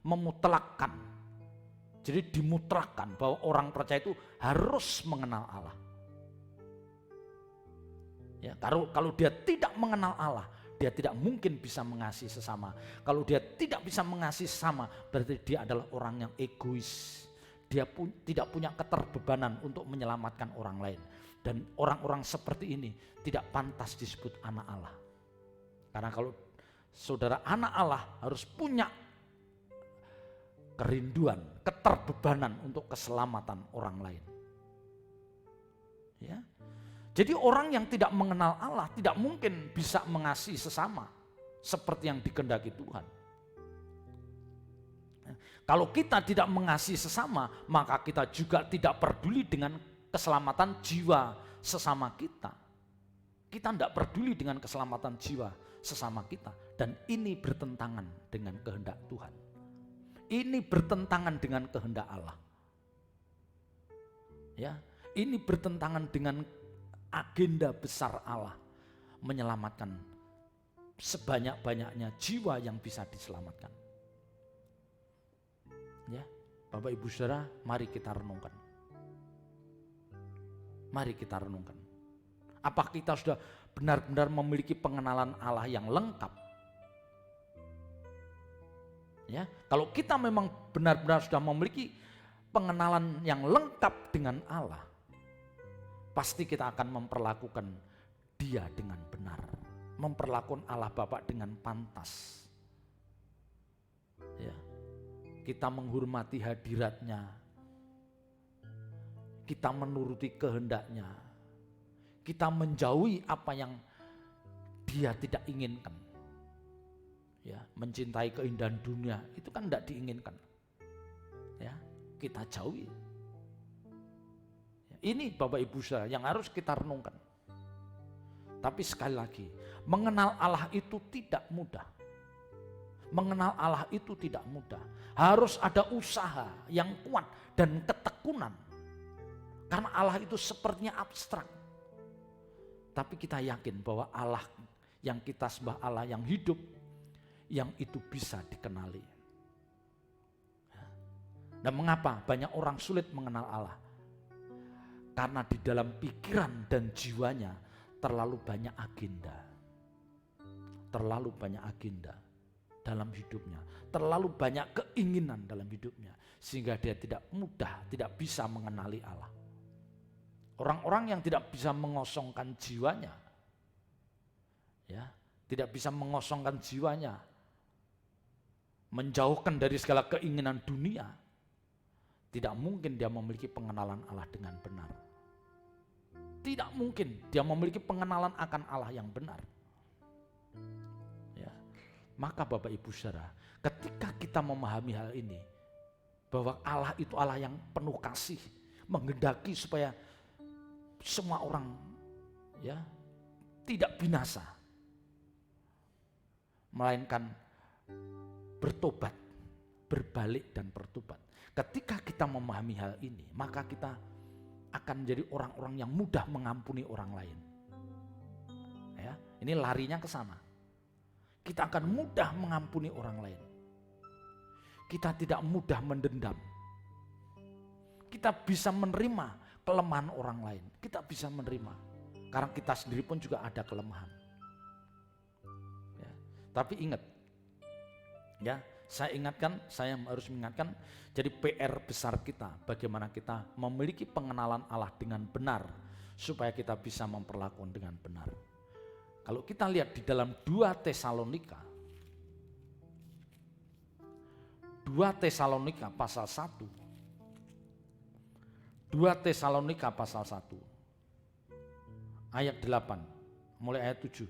memutlakkan. Jadi dimutlakkan bahwa orang percaya itu harus mengenal Allah. Ya, kalau dia tidak mengenal Allah, dia tidak mungkin bisa mengasihi sesama. Kalau dia tidak bisa mengasihi sesama, berarti dia adalah orang yang egois. Dia tidak punya keterbebanan untuk menyelamatkan orang lain. Dan orang-orang seperti ini tidak pantas disebut anak Allah. Karena kalau saudara anak Allah harus punya kerinduan, keterbebanan untuk keselamatan orang lain. Ya. Jadi orang yang tidak mengenal Allah tidak mungkin bisa mengasihi sesama seperti yang dikehendaki Tuhan. Kalau kita tidak mengasihi sesama, maka kita juga tidak peduli dengan keselamatan jiwa sesama kita. Kita tidak peduli dengan keselamatan jiwa sesama kita. Dan ini bertentangan dengan kehendak Tuhan. Ini bertentangan dengan kehendak Allah. Ya, ini bertentangan dengan agenda besar Allah menyelamatkan sebanyak-banyaknya jiwa yang bisa diselamatkan. Ya, Bapak Ibu Saudara, mari kita renungkan. Mari kita renungkan. Apa kita sudah benar-benar memiliki pengenalan Allah yang lengkap? Ya, kalau kita memang benar-benar sudah memiliki pengenalan yang lengkap dengan Allah, pasti kita akan memperlakukan Dia dengan benar, memperlakukan Allah Bapa dengan pantas. Ya, kita menghormati hadiratnya, kita menuruti kehendaknya, kita menjauhi apa yang Dia tidak inginkan. Ya, mencintai keindahan dunia itu kan tidak diinginkan. Ya, kita jauhi. Ini Bapak Ibu Saudara yang harus kita renungkan. Tapi sekali lagi, mengenal Allah itu tidak mudah. Mengenal Allah itu tidak mudah. Harus ada usaha yang kuat dan ketekunan. Karena Allah itu sepertinya abstrak. Tapi kita yakin bahwa Allah yang kita sembah, Allah yang hidup, yang itu bisa dikenali. Dan mengapa banyak orang sulit mengenal Allah? Karena di dalam pikiran dan jiwanya terlalu banyak agenda. Terlalu banyak agenda dalam hidupnya. Terlalu banyak keinginan dalam hidupnya. Sehingga dia tidak bisa mengenali Allah. Orang-orang yang tidak bisa mengosongkan jiwanya. Ya, tidak bisa mengosongkan jiwanya. Menjauhkan dari segala keinginan dunia. Tidak mungkin dia memiliki pengenalan Allah dengan benar. Tidak mungkin dia memiliki pengenalan akan Allah yang benar. Ya. Maka Bapak Ibu Saudara, ketika kita memahami hal ini, bahwa Allah itu Allah yang penuh kasih, menghendaki supaya semua orang ya tidak binasa, melainkan bertobat, berbalik dan bertobat. Ketika kita memahami hal ini, maka kita akan menjadi orang-orang yang mudah mengampuni orang lain. Ya, ini larinya ke sana. Kita akan mudah mengampuni orang lain. Kita tidak mudah mendendam. Kita bisa menerima kelemahan orang lain. Kita bisa menerima. Karena kita sendiri pun juga ada kelemahan. Ya, tapi ingat, ya, saya harus mengingatkan, jadi PR besar kita bagaimana kita memiliki pengenalan Allah dengan benar supaya kita bisa memperlakukan dengan benar. Kalau kita lihat di dalam 2 Tesalonika pasal 1. 2 Tesalonika pasal 1 ayat 8 mulai ayat 7.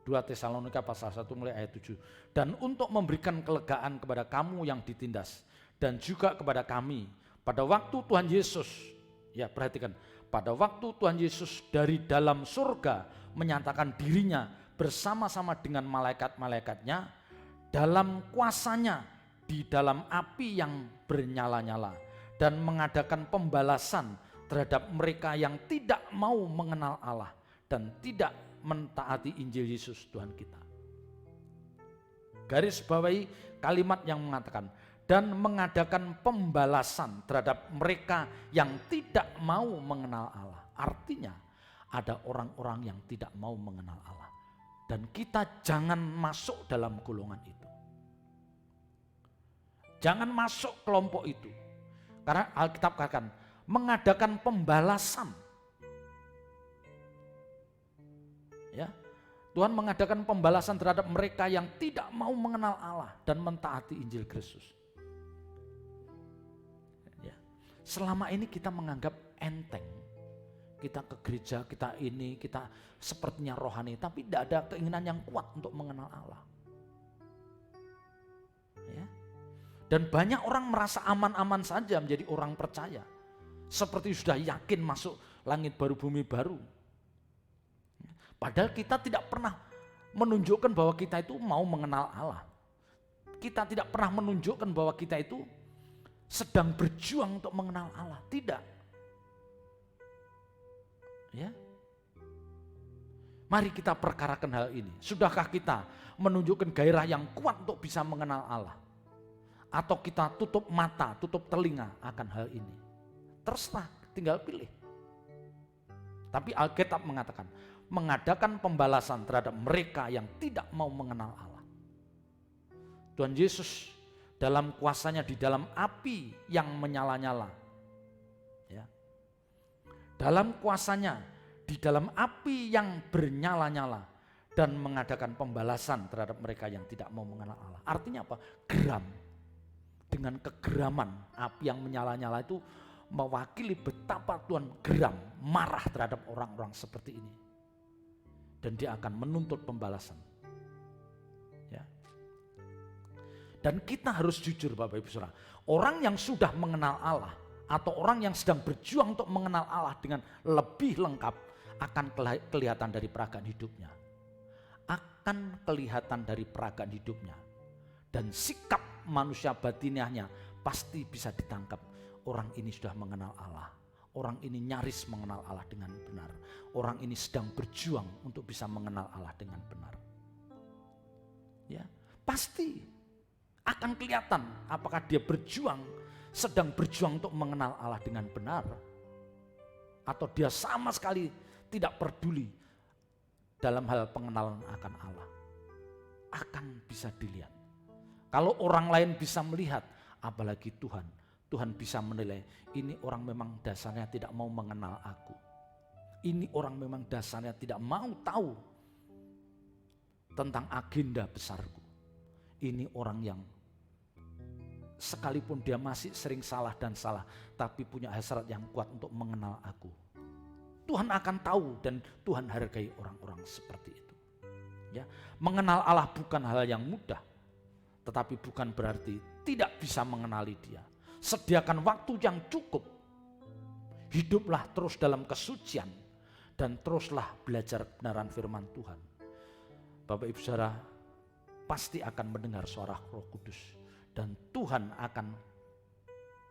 2 Tesalonika pasal 1 mulai ayat 7. Dan untuk memberikan kelegaan kepada kamu yang ditindas dan juga kepada kami pada waktu Tuhan Yesus, ya perhatikan, pada waktu Tuhan Yesus dari dalam surga menyatakan dirinya bersama-sama dengan malaikat-malaikatnya dalam kuasanya di dalam api yang bernyala-nyala dan mengadakan pembalasan terhadap mereka yang tidak mau mengenal Allah dan tidak mentaati Injil Yesus Tuhan kita. Garis bawahi kalimat yang mengatakan, dan mengadakan pembalasan terhadap mereka yang tidak mau mengenal Allah. Artinya ada orang-orang yang tidak mau mengenal Allah. Dan kita jangan masuk dalam golongan itu. Jangan masuk kelompok itu. Karena Alkitab katakan mengadakan pembalasan. Ya, Tuhan mengadakan pembalasan terhadap mereka yang tidak mau mengenal Allah dan mentaati Injil Kristus. Ya. Selama ini kita menganggap enteng. Kita ke gereja, kita sepertinya rohani, tapi tidak ada keinginan yang kuat untuk mengenal Allah. Ya. Dan banyak orang merasa aman-aman saja menjadi orang percaya. Seperti sudah yakin masuk langit baru bumi baru. Padahal kita tidak pernah menunjukkan bahwa kita itu mau mengenal Allah. Kita tidak pernah menunjukkan bahwa kita itu sedang berjuang untuk mengenal Allah. Tidak. Ya. Mari kita perkarakan hal ini. Sudahkah kita menunjukkan gairah yang kuat untuk bisa mengenal Allah? Atau kita tutup mata, tutup telinga akan hal ini? Terserah, tinggal pilih. Tapi Alkitab mengatakan, mengadakan pembalasan terhadap mereka yang tidak mau mengenal Allah. Tuhan Yesus dalam kuasanya di dalam api yang menyala-nyala. Ya. Dalam kuasanya di dalam api yang bernyala-nyala dan mengadakan pembalasan terhadap mereka yang tidak mau mengenal Allah. Artinya apa? Geram. Dengan kegeraman, api yang menyala-nyala itu mewakili betapa Tuhan geram, marah terhadap orang-orang seperti ini. Dan dia akan menuntut pembalasan. Ya. Dan kita harus jujur Bapak Ibu Saudara, orang yang sudah mengenal Allah atau orang yang sedang berjuang untuk mengenal Allah dengan lebih lengkap akan kelihatan dari peragaan hidupnya. Akan kelihatan dari peragaan hidupnya. Dan sikap manusia batiniahnya pasti bisa ditangkap. Orang ini sudah mengenal Allah. Orang ini nyaris mengenal Allah dengan benar. Orang ini sedang berjuang untuk bisa mengenal Allah dengan benar. Ya, pasti akan kelihatan apakah dia sedang berjuang untuk mengenal Allah dengan benar. Atau dia sama sekali tidak peduli dalam hal pengenalan akan Allah. Akan bisa dilihat. Kalau orang lain bisa melihat, apalagi Tuhan. Tuhan bisa menilai, ini orang memang dasarnya tidak mau mengenal aku. Ini orang memang dasarnya tidak mau tahu tentang agenda besarku. Ini orang yang sekalipun dia masih sering salah dan salah, tapi punya hasrat yang kuat untuk mengenal aku. Tuhan akan tahu dan Tuhan hargai orang-orang seperti itu. Ya, mengenal Allah bukan hal yang mudah, tetapi bukan berarti tidak bisa mengenali Dia. Sediakan waktu yang cukup. Hiduplah terus dalam kesucian dan teruslah belajar kebenaran firman Tuhan. Bapak Ibu Saudara pasti akan mendengar suara Roh Kudus dan Tuhan akan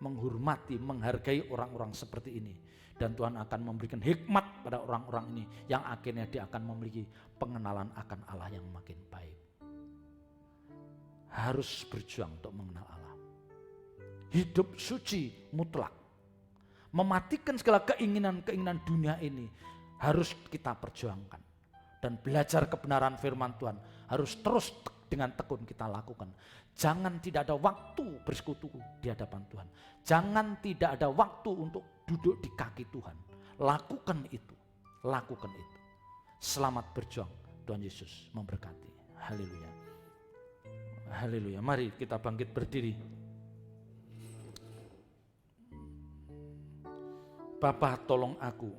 menghormati, menghargai orang-orang seperti ini. Dan Tuhan akan memberikan hikmat pada orang-orang ini yang akhirnya dia akan memiliki pengenalan akan Allah yang makin baik. Harus berjuang untuk mengenal Allah. Hidup suci mutlak. Mematikan segala keinginan-keinginan dunia ini harus kita perjuangkan. Dan belajar kebenaran firman Tuhan harus terus dengan tekun kita lakukan. Jangan tidak ada waktu bersekutu di hadapan Tuhan. Jangan tidak ada waktu untuk duduk di kaki Tuhan. Lakukan itu. Lakukan itu. Selamat berjuang. Tuhan Yesus memberkati. Haleluya. Haleluya. Mari kita bangkit berdiri. Bapa, tolong aku.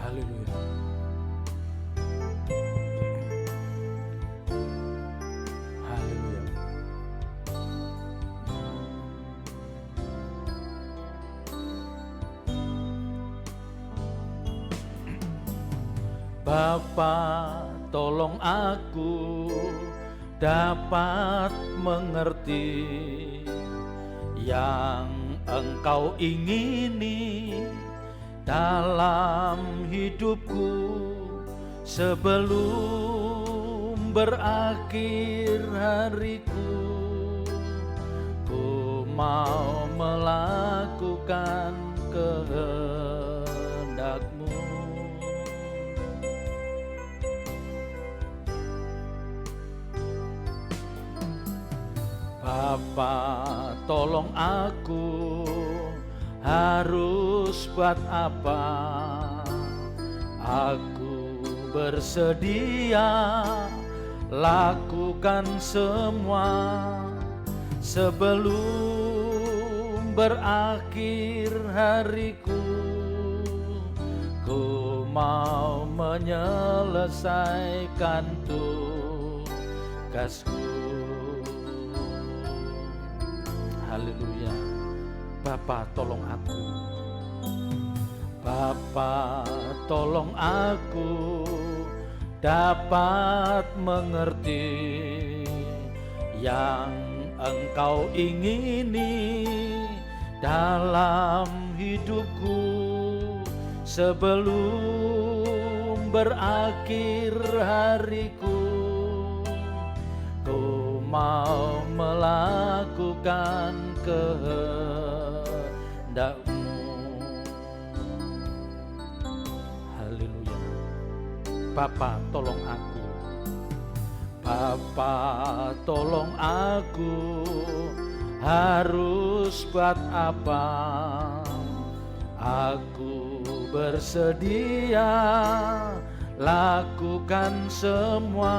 Haleluya. Haleluya. Bapa, tolong aku dapat mengerti yang Engkau ingini dalam hidupku sebelum berakhir hariku. Ku mau melakukan kehendak-Mu. Bapa, tolong aku harus buat apa? Aku bersedia lakukan semua sebelum berakhir hariku. Ku mau menyelesaikan tugasku. Haleluya. Bapa, tolong aku. Bapa, tolong aku dapat mengerti yang Engkau ingini dalam hidupku sebelum berakhir hariku. Ku mau melakukan kehendak-Mu. Haleluya. Bapa, tolong aku. Bapa, tolong aku harus buat apa? Aku bersedia lakukan semua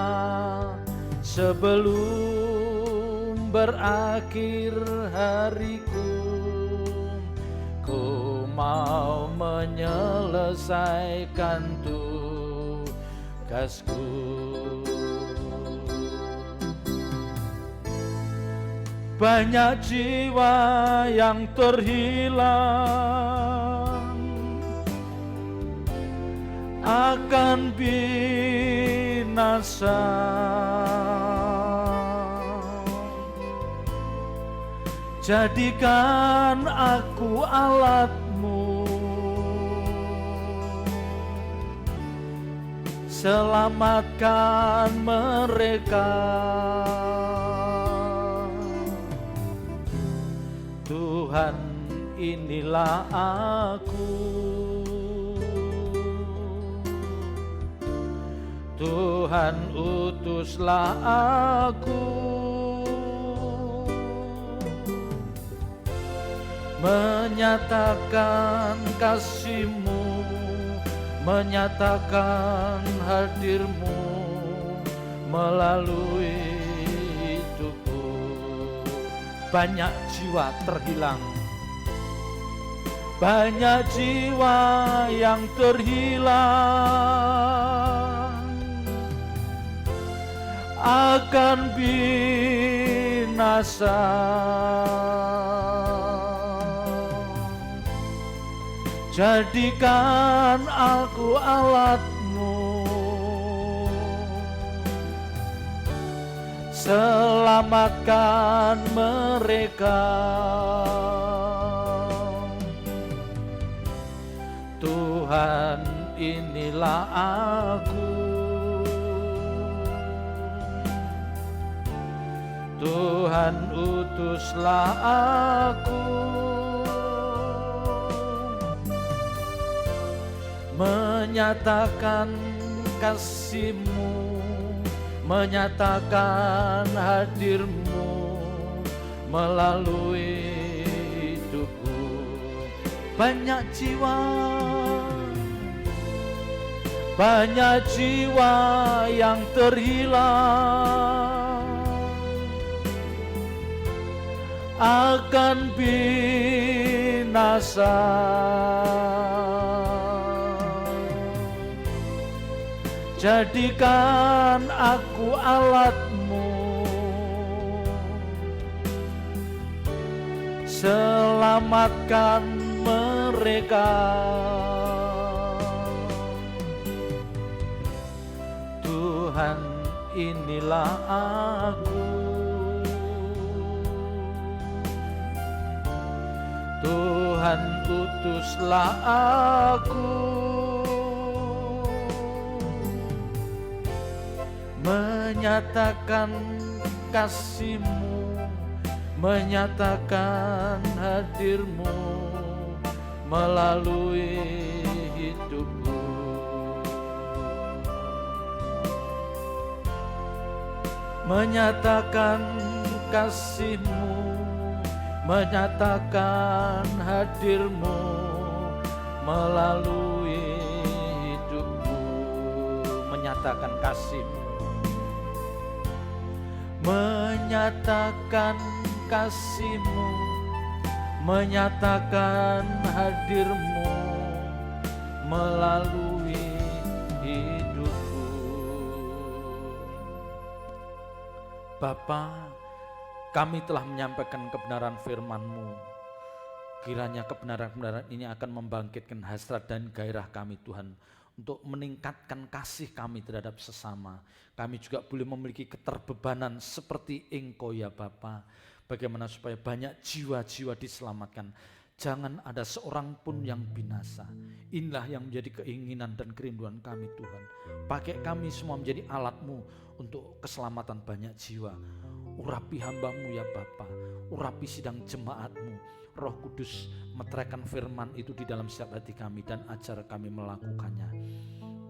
sebelum berakhir hariku. Ku mau menyelesaikan tugasku. Banyak jiwa yang terhilang akan binasa. Jadikan aku alat-Mu, selamatkan mereka. Tuhan, inilah aku. Tuhan, utuslah aku menyatakan kasih-Mu, menyatakan hadir-Mu melalui hidupku. Banyak jiwa terhilang, banyak jiwa yang terhilang akan binasa. Jadikan aku alat-Mu, selamatkan mereka. Tuhan, inilah aku. Tuhan, utuslah aku menyatakan kasih-Mu, menyatakan hadir-Mu melalui hidupku. Banyak jiwa, banyak jiwa yang terhilang akan binasa. Jadikan aku alat-Mu, selamatkan mereka. inilah aku. Tuhan utuslah aku, menyatakan kasih-Mu, menyatakan hadir-Mu melalui hidupku. Menyatakan kasih-Mu, menyatakan hadir-Mu melalui hidupku. Menyatakan kasih-Mu, menyatakan kasih-Mu, menyatakan hadir-Mu melalui hidupku. Bapa, kami telah menyampaikan kebenaran firman-Mu. Kiranya kebenaran-kebenaran ini akan membangkitkan hasrat dan gairah kami Tuhan, untuk meningkatkan kasih kami terhadap sesama. Kami juga boleh memiliki keterbebanan seperti Engkau ya Bapa. Bagaimana supaya banyak jiwa-jiwa diselamatkan. Jangan ada seorang pun yang binasa. Inilah yang menjadi keinginan dan kerinduan kami Tuhan. Pakai kami semua menjadi alat-Mu untuk keselamatan banyak jiwa. Urapi hamba-Mu ya Bapa, urapi sidang jemaat-Mu. Roh Kudus meteraikan firman itu di dalam setiap hati kami dan ajar kami melakukannya.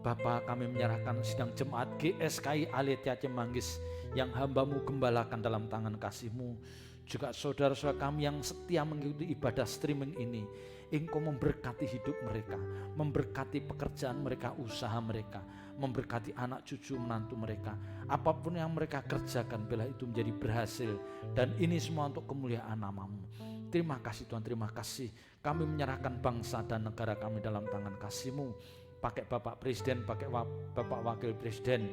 Bapa, kami menyerahkan sidang jemaat GSKI Aletia Cimanggis yang hamba-Mu gembalakan dalam tangan kasih-Mu. Juga saudara-saudara kami yang setia mengikuti ibadah streaming ini, Engkau memberkati hidup mereka, memberkati pekerjaan mereka, usaha mereka, memberkati anak cucu menantu mereka. Apapun yang mereka kerjakan, biarlah itu menjadi berhasil. Dan ini semua untuk kemuliaan nama-Mu. Terima kasih Tuhan, terima kasih. Kami menyerahkan bangsa dan negara kami dalam tangan kasih-Mu. Pakai Bapak Presiden, pakai Bapak Wakil Presiden.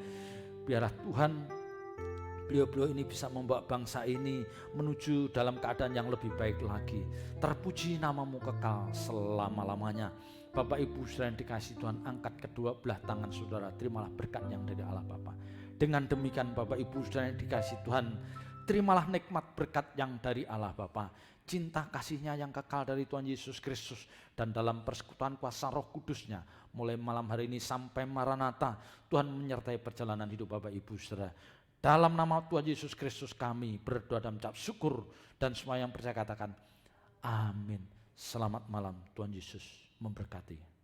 Biarlah Tuhan, beliau-beliau ini bisa membawa bangsa ini menuju dalam keadaan yang lebih baik lagi. Terpuji nama-Mu kekal selama-lamanya. Bapak Ibu saudara yang dikasihi Tuhan, angkat kedua belah tangan saudara, terimalah berkat yang dari Allah Bapa. Dengan demikian Bapak Ibu saudara yang dikasihi Tuhan, terimalah nikmat berkat yang dari Allah Bapa. Cinta kasih-Nya yang kekal dari Tuhan Yesus Kristus dan dalam persekutuan kuasa Roh Kudus-Nya mulai malam hari ini sampai Maranatha, Tuhan menyertai perjalanan hidup Bapak Ibu saudara. Dalam nama Tuhan Yesus Kristus kami berdoa dan mengucap syukur, dan semua yang percaya katakan amin. Selamat malam, Tuhan Yesus memberkati.